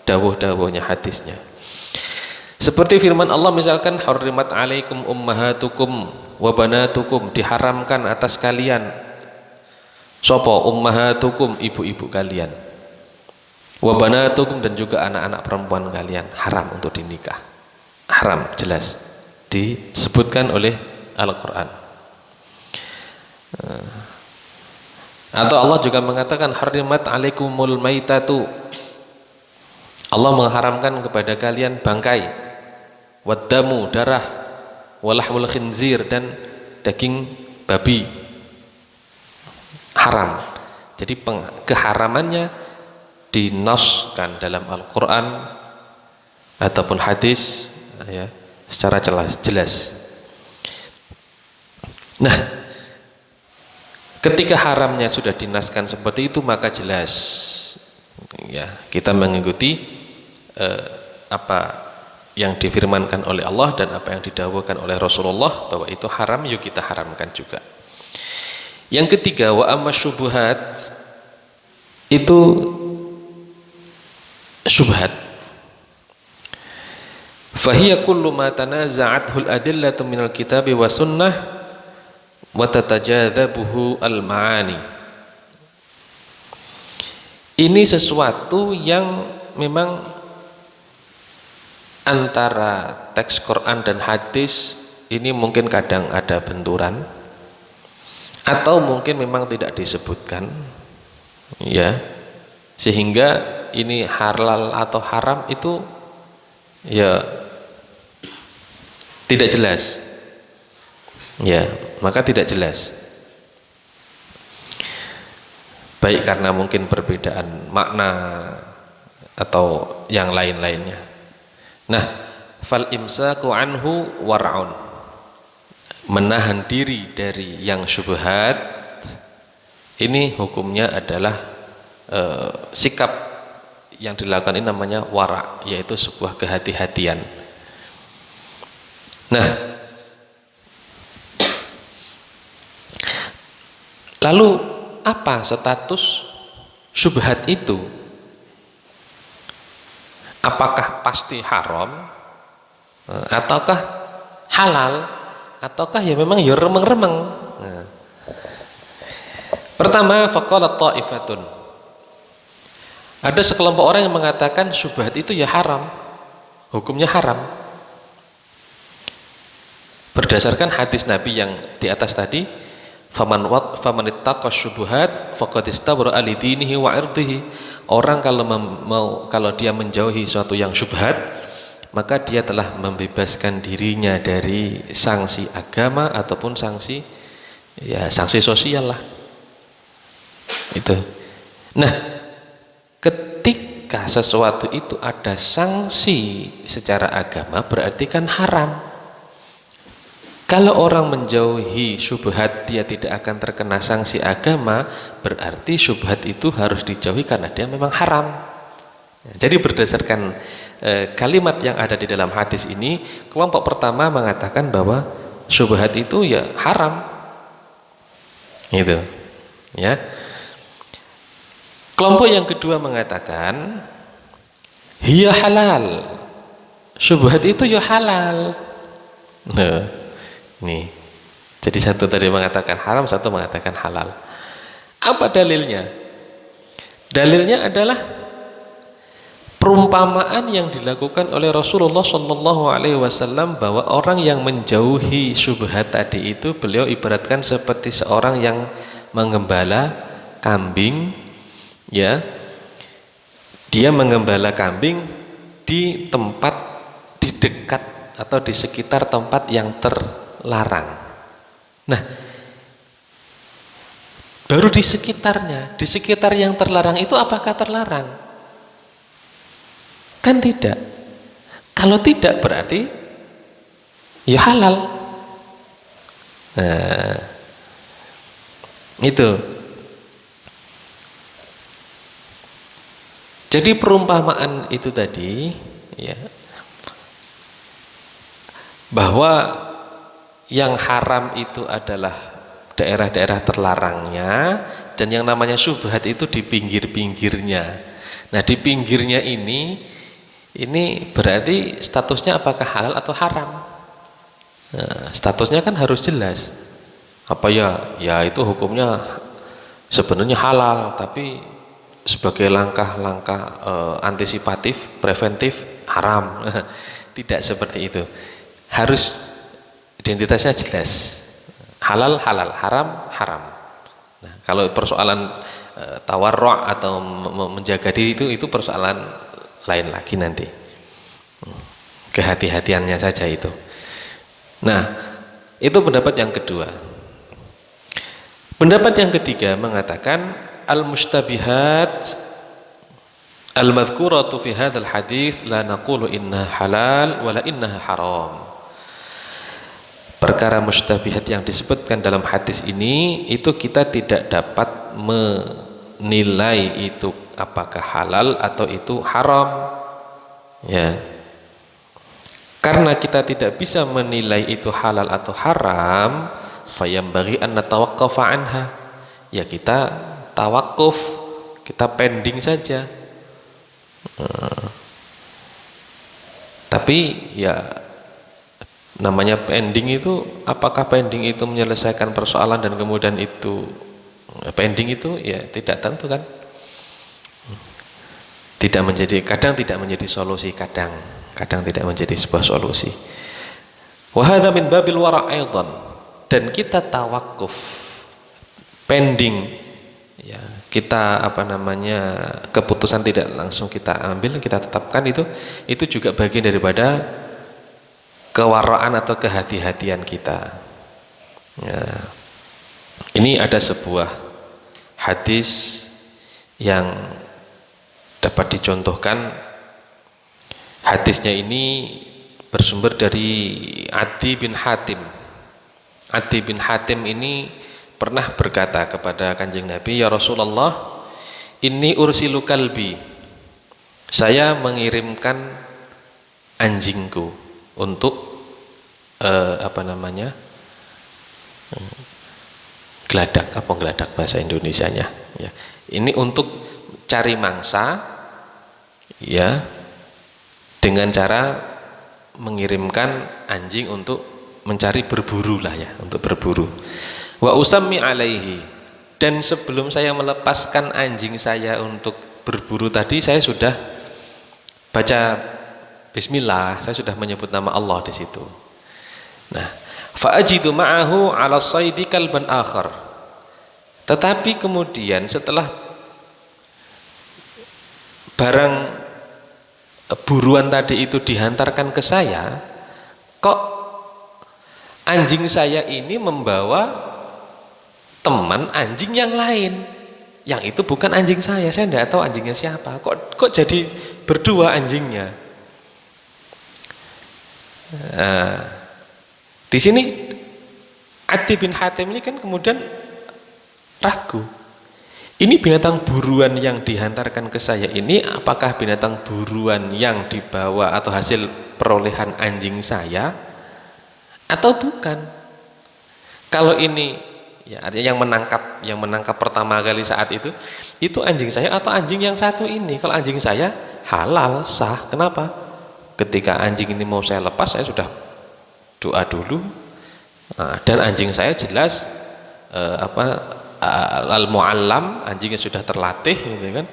dawuh-dawuhnya, hadisnya. Seperti firman Allah misalkan, hurrimat alaikum ummahatukum wa banatukum, diharamkan atas kalian sapa ummahatukum, ibu-ibu kalian, wa banatukum, dan juga anak-anak perempuan kalian, haram untuk dinikah. Haram, jelas disebutkan oleh Al-Qur'an. Atau Allah juga mengatakan hurrimat alaikumul maitatu, Allah mengharamkan kepada kalian bangkai, waddamu, darah, walahmul khinzir, dan daging babi, haram. Jadi keharamannya dinaskan dalam Al-Quran ataupun hadis, ya, secara jelas. Nah, ketika haramnya sudah dinaskan seperti itu, maka jelas, ya, kita mengikuti apa yang difirmankan oleh Allah dan apa yang didawuhkan oleh Rasulullah bahwa itu haram, yuk kita haramkan juga. Yang ketiga, wa amma syubhat, itu syubhat, fahiya kullu ma tanaza'athul adillatu minal kitabi wa sunnah wa tatajadzabuhu al-ma'ani. Ini sesuatu yang memang antara teks Quran dan hadis ini mungkin kadang ada benturan, atau mungkin memang tidak disebutkan, ya, sehingga ini halal atau haram itu ya tidak jelas, ya, maka tidak jelas, baik karena mungkin perbedaan makna atau yang lain-lainnya. Nah, fal imsaku anhu war'un, menahan diri dari yang syubhat, ini hukumnya adalah sikap yang dilakukan ini namanya wara, yaitu sebuah kehati-hatian. Nah, lalu apa status syubhat itu? Apakah pasti haram ataukah halal ataukah ya memang ya remeng-remeng? Nah. Pertama, faqalat ta'ifatun. Ada sekelompok orang yang mengatakan syubhat itu ya haram, hukumnya haram. Berdasarkan hadis Nabi yang di atas tadi, faman ittaqa syubhat faqad istabra'a li dinihi wa 'irdihi. Orang kalau dia menjauhi suatu yang syubhat, maka dia telah membebaskan dirinya dari sanksi agama ataupun sanksi sosial lah. Itu. Nah, ketika sesuatu itu ada sanksi secara agama, berarti kan haram. Kalau orang menjauhi syubhat dia tidak akan terkena sanksi agama, berarti syubhat itu harus dijauhi karena dia memang haram. Jadi berdasarkan kalimat yang ada di dalam hadis ini, kelompok pertama mengatakan bahwa syubhat itu ya haram. Gitu. Ya. Kelompok yang kedua mengatakan hiya halal. Syubhat itu ya halal. Nah, nih. Jadi satu tadi mengatakan haram, satu mengatakan halal. Apa dalilnya? Dalilnya adalah perumpamaan yang dilakukan oleh Rasulullah SAW bahwa orang yang menjauhi syubhat tadi itu, beliau ibaratkan seperti seorang yang mengembala kambing. Ya, dia mengembala kambing di tempat, di dekat atau di sekitar tempat yang terlarang. Nah, baru di sekitarnya, di sekitar yang terlarang itu apakah terlarang? Kan tidak. Kalau tidak berarti ya halal. Nah, itu. Jadi perumpamaan itu tadi ya, bahwa yang haram itu adalah daerah-daerah terlarangnya, dan yang namanya syubhat itu di pinggir-pinggirnya. Nah, di pinggirnya ini berarti statusnya apakah halal atau haram? Nah, statusnya kan harus jelas. Apa ya? Ya itu hukumnya sebenarnya halal, tapi sebagai langkah-langkah antisipatif, preventif, haram. Tidak seperti itu. Harus identitasnya jelas. Halal, halal, haram, haram. Nah, kalau persoalan tawarru' atau menjaga diri itu persoalan lain lagi nanti. Kehati-hatiannya saja itu. Nah, itu pendapat yang kedua. Pendapat yang ketiga mengatakan al-mushtabihat al-madhkuratu fi hadzal hadits la naqulu innaha halal wala innaha haram. Perkara mushtabihat yang disebutkan dalam hadis ini itu kita tidak dapat menilai itu apakah halal atau itu haram. Ya. Karena kita tidak bisa menilai itu halal atau haram, fayambaghi an natawaqqafa anha. Ya kita tawakuf, kita pending saja. Tapi ya namanya pending itu, apakah pending itu menyelesaikan persoalan dan kemudian itu pending itu ya tidak tentu kan. Kadang tidak menjadi solusi, kadang tidak menjadi sebuah solusi. Wa hadza min babil wara' aidan. Dan kita tawakuf, pending, ya kita keputusan tidak langsung kita ambil, kita tetapkan, itu juga bagian daripada kewaraan atau kehati-hatian kita. Ya. Ini ada sebuah hadis yang dapat dicontohkan. Hadisnya ini bersumber dari Adi bin Hatim. Adi bin Hatim ini pernah berkata kepada Kanjeng Nabi, "Ya Rasulullah, inni ursilu kalbi." Saya mengirimkan anjingku untuk geladak bahasa Indonesianya ya. Ini untuk cari mangsa ya, dengan cara mengirimkan anjing untuk mencari berburu lah ya, untuk berburu. Wa usammi alaihi, dan sebelum saya melepaskan anjing saya untuk berburu tadi, saya sudah baca bismillah, saya sudah menyebut nama Allah di situ. Nah, fa'ajidu ma'ahu 'ala saidi kalban akhar. Tetapi kemudian setelah barang buruan tadi itu dihantarkan ke saya, kok anjing saya ini membawa teman anjing yang lain, yang itu bukan anjing saya tidak tahu anjingnya siapa. Kok jadi berdua anjingnya. Nah, di sini Adi bin Hatim ini kan kemudian ragu, ini binatang buruan yang dihantarkan ke saya ini apakah binatang buruan yang dibawa atau hasil perolehan anjing saya atau bukan. Kalau ini ya, artinya yang menangkap pertama kali saat itu anjing saya atau anjing yang satu ini. Kalau anjing saya halal, sah. Kenapa? Ketika anjing ini mau saya lepas, saya sudah doa dulu. Nah, dan anjing saya jelas al-mu'allam, anjingnya sudah terlatih gitu kan.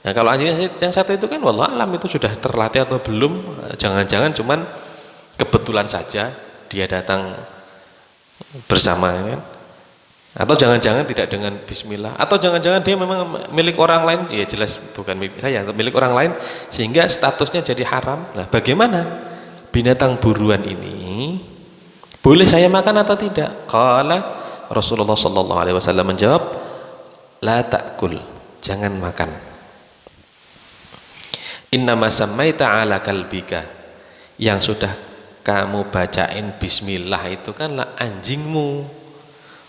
Nah, kalau anjing yang satu itu kan wallah alam itu sudah terlatih atau belum, jangan-jangan cuman kebetulan saja dia datang bersama kan. Atau jangan-jangan tidak dengan bismillah, atau jangan-jangan dia memang milik orang lain, ya jelas bukan milik saya, milik orang lain sehingga statusnya jadi haram. Nah, bagaimana binatang buruan ini, boleh saya makan atau tidak? Qala Rasulullah sallallahu alaihi wasallam menjawab, la ta'kul, jangan makan. Innama sammaita ala kalbika, yang sudah kamu bacain bismillah itu kanlah anjingmu.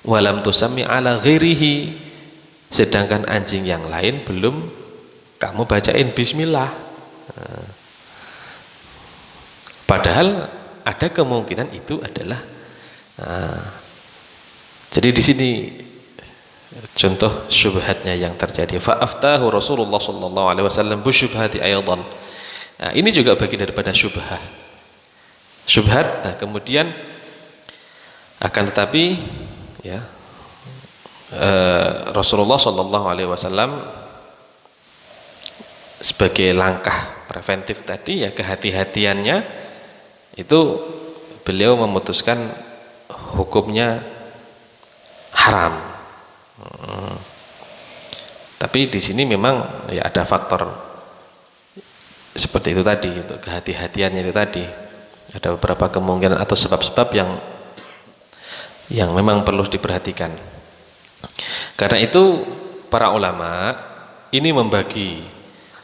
Walam tusammi ala ghairihi, sedangkan anjing yang lain belum kamu bacain bismillah. Padahal ada kemungkinan itu adalah jadi di sini contoh syubhatnya yang terjadi. Fa aftahu Rasulullah sallallahu alaihi wasallam bi syubhati aidan. Nah, ini juga bagian daripada syubhat. Nah, kemudian akan tetapi ya, Rasulullah sallallahu alaihi wasallam sebagai langkah preventif tadi ya, kehati-hatiannya itu beliau memutuskan hukumnya haram. Tapi di sini memang ya ada faktor seperti itu tadi, itu kehati-hatiannya itu tadi. Ada beberapa kemungkinan atau sebab-sebab yang memang perlu diperhatikan. Karena itu para ulama ini membagi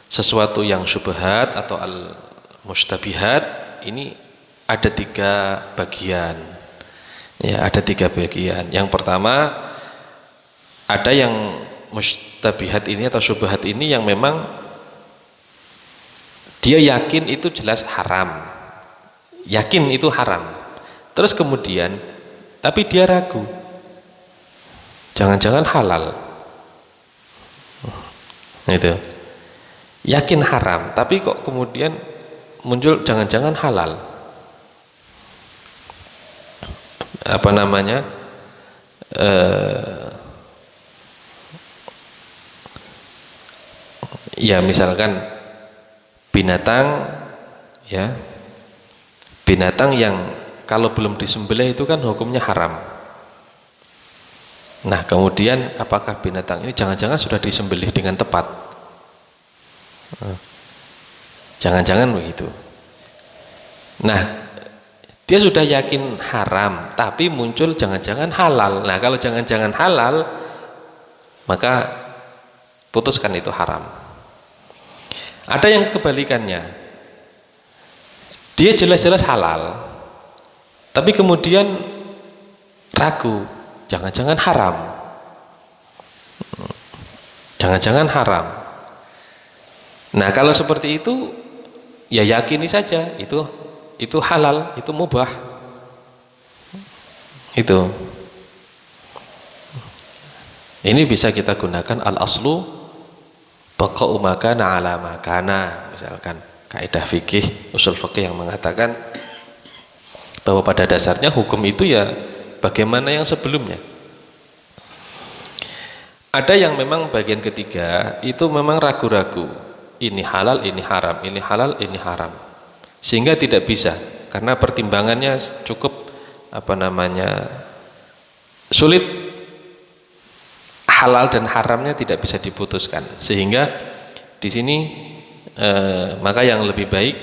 sesuatu yang syubhat atau al-mustabihat ini ada 3 bagian. Ya, ada 3 bagian. Yang pertama, ada yang mustabihat ini atau syubhat ini yang memang dia yakin itu jelas haram. Yakin itu haram. Terus kemudian tapi dia ragu, jangan-jangan halal. Itu yakin haram, tapi kok kemudian muncul jangan-jangan halal. Apa namanya? Ya misalkan binatang yang kalau belum disembelih itu kan hukumnya haram. Nah, kemudian apakah binatang ini jangan-jangan sudah disembelih dengan tepat? Jangan-jangan begitu. Nah, dia sudah yakin haram, tapi muncul jangan-jangan halal. Nah, kalau jangan-jangan halal, maka putuskan itu haram. Ada yang kebalikannya, dia jelas-jelas halal, tapi kemudian ragu, jangan-jangan haram. Jangan-jangan haram. Nah, kalau seperti itu ya yakini saja itu halal, itu mubah. Itu. Ini bisa kita gunakan al-aslu baqa'u makana ala makana, misalkan kaidah fikih, usul fikih yang mengatakan bahwa pada dasarnya hukum itu ya bagaimana yang sebelumnya. Ada yang memang bagian ketiga itu memang ragu-ragu, ini halal, ini haram, ini halal, ini haram, sehingga tidak bisa karena pertimbangannya cukup sulit, halal dan haramnya tidak bisa diputuskan, sehingga di sini maka yang lebih baik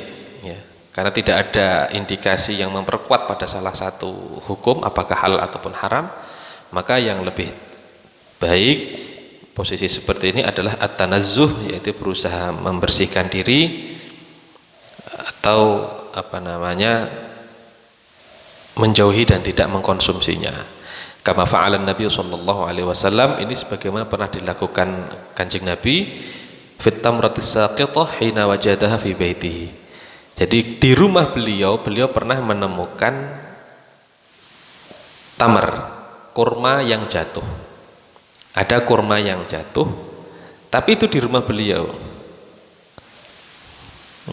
ya, karena tidak ada indikasi yang memperkuat pada salah satu hukum apakah halal ataupun haram, maka yang lebih baik posisi seperti ini adalah at-tanazzuh, yaitu berusaha membersihkan diri atau menjauhi dan tidak mengkonsumsinya. Kama fa'alan Nabi sallallahu alaihi wasallam, ini sebagaimana pernah dilakukan Kanjeng Nabi fit tamratis saqithah hina wajadaha fi baitihi. Jadi di rumah beliau pernah menemukan tamar, kurma yang jatuh. Ada kurma yang jatuh, tapi itu di rumah beliau.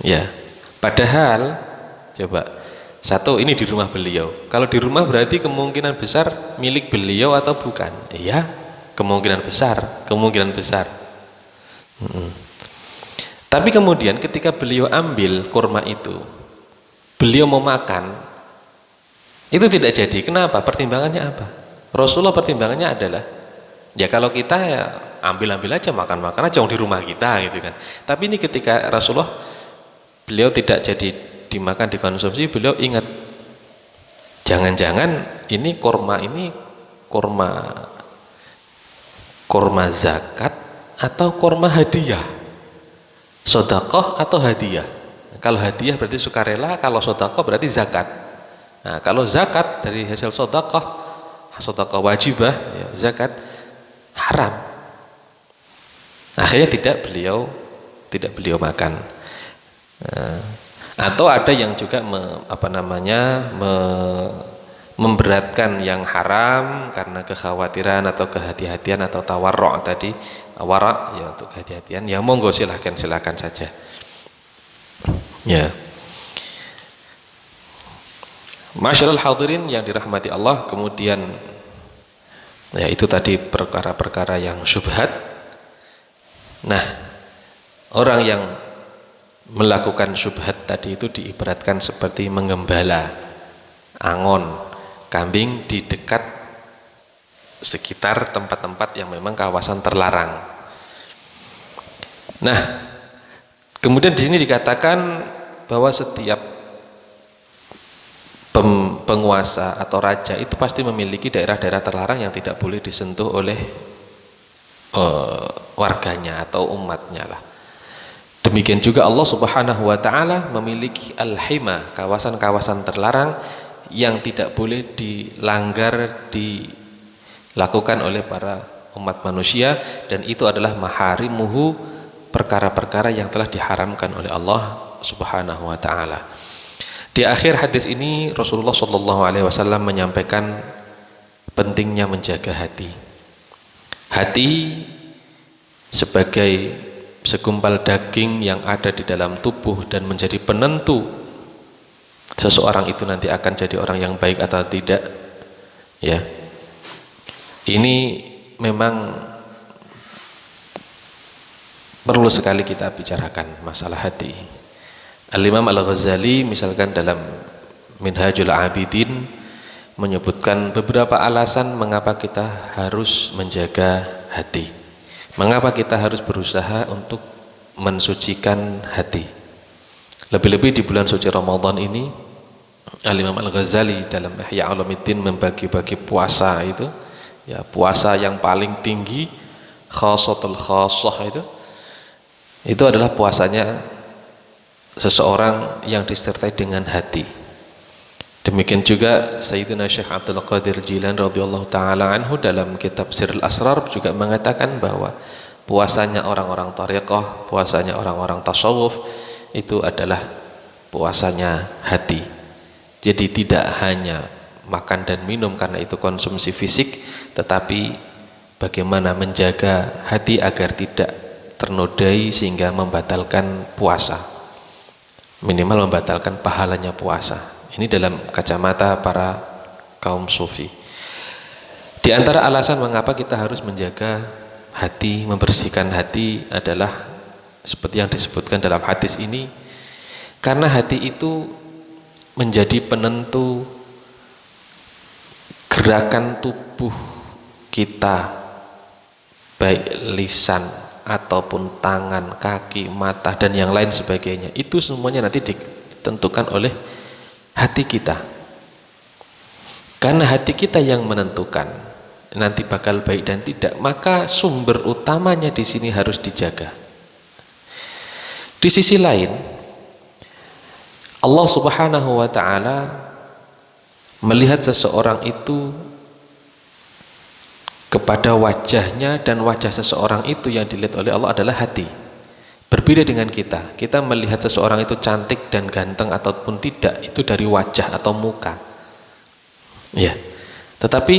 Ya, padahal coba satu, ini di rumah beliau. Kalau di rumah berarti kemungkinan besar milik beliau atau bukan? Iya, kemungkinan besar. Tapi kemudian ketika beliau ambil kurma itu, beliau mau makan, itu tidak jadi. Kenapa? Pertimbangannya apa? Rasulullah pertimbangannya adalah, ya kalau kita ya ambil aja, makan aja di rumah kita gitu kan. Tapi ini ketika Rasulullah, beliau tidak jadi dimakan, dikonsumsi, beliau ingat, jangan-jangan ini kurma zakat atau kurma hadiah, sedekah atau hadiah. Kalau hadiah berarti sukarela, kalau sedekah berarti zakat. Nah, kalau zakat dari hasil sedekah wajibah ya, zakat haram. Akhirnya tidak beliau makan. Atau ada yang juga memberatkan yang haram karena kekhawatiran atau kehati-hatian atau tawarru' tadi, wara' ya untuk kehati-hatian, ya monggo silakan saja. Ya. Masyarul hadirin yang dirahmati Allah, kemudian ya itu tadi perkara-perkara yang syubhat. Nah, orang yang melakukan syubhat tadi itu diibaratkan seperti menggembala angon kambing di dekat sekitar tempat-tempat yang memang kawasan terlarang. Nah, kemudian di sini dikatakan bahwa setiap penguasa atau raja itu pasti memiliki daerah-daerah terlarang yang tidak boleh disentuh oleh warganya atau umatnya lah. Demikian juga Allah Subhanahu wa taala memiliki al-hima, kawasan-kawasan terlarang yang tidak boleh dilanggar, dilakukan oleh para umat manusia, dan itu adalah maharimuhu, perkara-perkara yang telah diharamkan oleh Allah Subhanahu wa taala. Di akhir hadis ini Rasulullah sallallahu alaihi wasallam menyampaikan pentingnya menjaga hati. Hati sebagai segumpal daging yang ada di dalam tubuh dan menjadi penentu seseorang itu nanti akan jadi orang yang baik atau tidak. Ya, ini memang perlu sekali kita bicarakan masalah hati. Al-Imam Al-Ghazali misalkan dalam Minhajul Abidin menyebutkan beberapa alasan mengapa kita harus menjaga hati, mengapa kita harus berusaha untuk mensucikan hati. Lebih-lebih di bulan suci Ramadan ini, Al-Imam Al-Ghazali dalam Ihya Ulumuddin membagi-bagi puasa itu, ya puasa yang paling tinggi, khasatul khasah itu adalah puasanya seseorang yang disertai dengan hati. Demikian juga Sayyidina Syekh Abdul Qadir Jilani radhiyallahu taala anhu dalam kitab Sirrul Asrar juga mengatakan bahwa puasanya orang-orang thariqah, puasanya orang-orang tasawuf itu adalah puasanya hati. Jadi tidak hanya makan dan minum karena itu konsumsi fisik, tetapi bagaimana menjaga hati agar tidak ternodai sehingga membatalkan puasa, minimal membatalkan pahalanya puasa. Ini dalam kacamata para kaum sufi. Di antara alasan mengapa kita harus menjaga hati, membersihkan hati adalah seperti yang disebutkan dalam hadis ini, karena hati itu menjadi penentu gerakan tubuh kita, baik lisan ataupun tangan, kaki, mata dan yang lain sebagainya. Itu semuanya nanti ditentukan oleh hati kita. Karena hati kita yang menentukan nanti bakal baik dan tidak, maka sumber utamanya di sini harus dijaga. Di sisi lain, Allah Subhanahu wa taala melihat seseorang itu kepada wajahnya, dan wajah seseorang itu yang dilihat oleh Allah adalah hati. Berbeda dengan kita melihat seseorang itu cantik dan ganteng ataupun tidak itu dari wajah atau muka, ya. Tetapi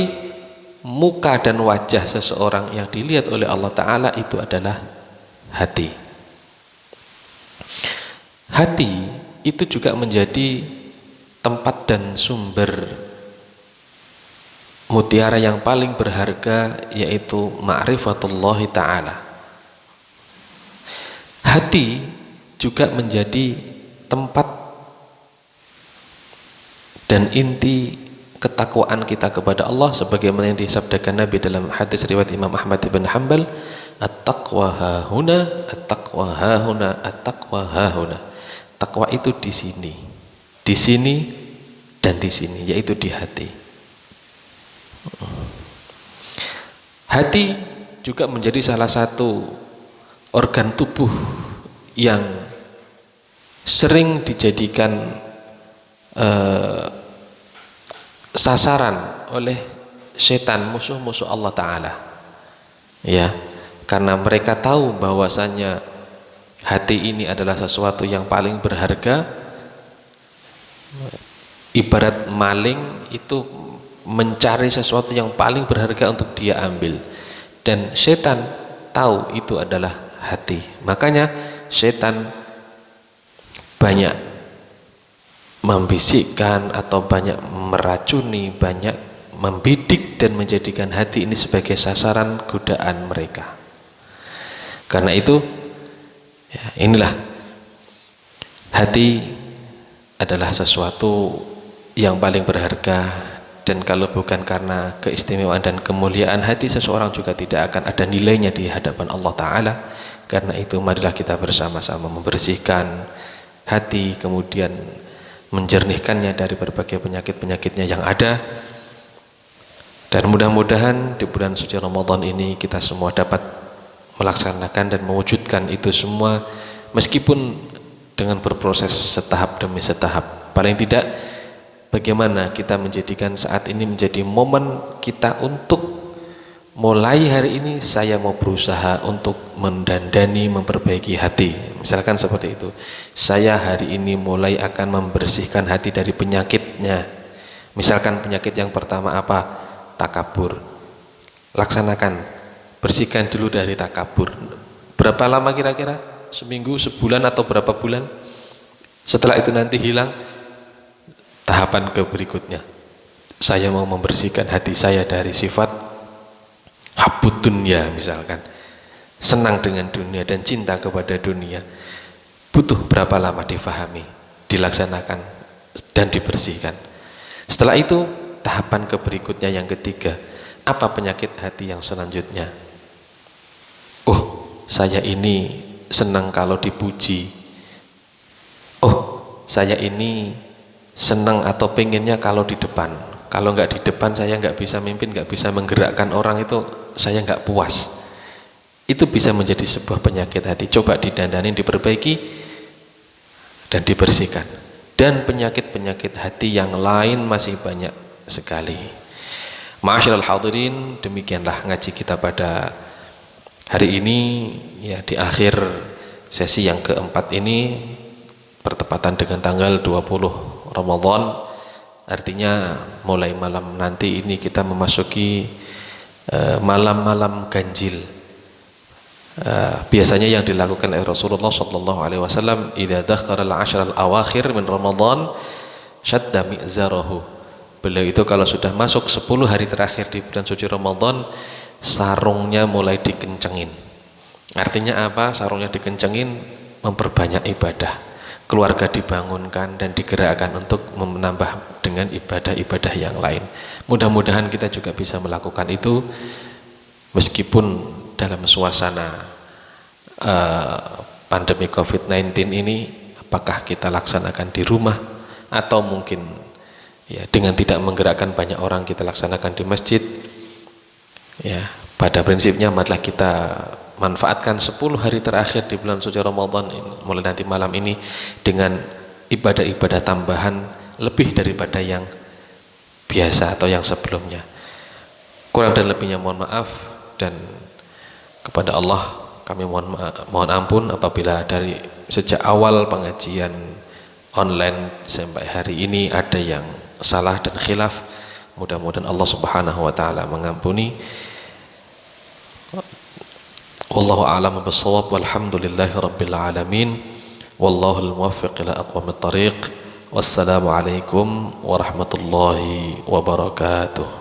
muka dan wajah seseorang yang dilihat oleh Allah Ta'ala itu adalah hati. Hati itu juga menjadi tempat dan sumber mutiara yang paling berharga, yaitu ma'rifatullahi Ta'ala. Hati juga menjadi tempat dan inti ketakwaan kita kepada Allah, sebagaimana yang disabdakan Nabi dalam hadis riwayat Imam Ahmad bin Hanbal, at-taqwa hahuna, at-taqwa hahuna, at-taqwa hahuna. Takwa itu di sini dan di sini, yaitu di hati. Hati juga menjadi salah satu organ tubuh yang sering dijadikan sasaran oleh setan, musuh-musuh Allah Ta'ala, ya, karena mereka tahu bahwasanya hati ini adalah sesuatu yang paling berharga. Ibarat maling itu mencari sesuatu yang paling berharga untuk dia ambil, dan setan tahu itu adalah hati. Makanya setan banyak membisikkan atau banyak meracuni, banyak membidik dan menjadikan hati ini sebagai sasaran godaan mereka. Karena itu, ya, inilah hati adalah sesuatu yang paling berharga, dan kalau bukan karena keistimewaan dan kemuliaan hati, seseorang juga tidak akan ada nilainya di hadapan Allah Ta'ala. Karena itu marilah kita bersama-sama membersihkan hati, kemudian menjernihkannya dari berbagai penyakit-penyakitnya yang ada. Dan mudah-mudahan di bulan suci Ramadan ini kita semua dapat melaksanakan dan mewujudkan itu semua, meskipun dengan berproses setahap demi setahap. Paling tidak, bagaimana kita menjadikan saat ini menjadi momen kita untuk mulai hari ini saya mau berusaha untuk mendandani, memperbaiki hati. Misalkan seperti itu. Saya hari ini mulai akan membersihkan hati dari penyakitnya. Misalkan penyakit yang pertama apa? Takabur. Laksanakan. Bersihkan dulu dari takabur. Berapa lama kira-kira? Seminggu, sebulan, atau berapa bulan? Setelah itu nanti hilang. Tahapan ke berikutnya. Saya mau membersihkan hati saya dari sifat habbud dunya, misalkan senang dengan dunia dan cinta kepada dunia. Butuh berapa lama difahami, dilaksanakan dan dibersihkan. Setelah itu tahapan ke berikutnya yang ketiga. Apa penyakit hati yang selanjutnya? Oh, saya ini senang kalau dipuji. Oh, saya ini senang atau pengennya kalau di depan. Kalau nggak di depan saya nggak bisa mimpin, nggak bisa menggerakkan orang, itu saya nggak puas. Itu bisa menjadi sebuah penyakit hati. Coba didandani, diperbaiki dan dibersihkan. dan penyakit-penyakit hati yang lain masih banyak sekali. Ma'asyiral hadirin, demikianlah ngaji kita pada hari ini, ya, di akhir sesi yang keempat ini bertepatan dengan tanggal 20 Ramadan. Artinya mulai malam nanti ini kita memasuki malam-malam ganjil. Biasanya yang dilakukan oleh Rasulullah sallallahu alaihi wasallam, idza dakhala al-'ashra al-awakhir min Ramadan shadda mi'zarahu. Beliau itu kalau sudah masuk 10 hari terakhir di bulan suci Ramadan, sarungnya mulai dikencengin. Artinya apa? Sarungnya dikencengin, memperbanyak ibadah. Keluarga dibangunkan dan digerakkan untuk menambah dengan ibadah-ibadah yang lain. Mudah-mudahan kita juga bisa melakukan itu meskipun dalam suasana pandemi COVID-19 ini. Apakah kita laksanakan di rumah atau mungkin, ya, dengan tidak menggerakkan banyak orang kita laksanakan di masjid. Ya, pada prinsipnya marilah kita manfaatkan 10 hari terakhir di bulan suci Ramadan ini, mulai nanti malam ini, dengan ibadah-ibadah tambahan lebih daripada yang biasa atau yang sebelumnya. Kurang dan lebihnya mohon maaf, dan kepada Allah kami mohon ampun apabila dari sejak awal pengajian online sampai hari ini ada yang salah dan khilaf. Mudah-mudahan Allah Subhanahu wa taala mengampuni. Wallahu a'lam bissawab, walhamdulillahi rabbil alamin, wallahul muwaffiq ila aqwamit thariq. Wassalamu alaikum warahmatullahi wabarakatuh.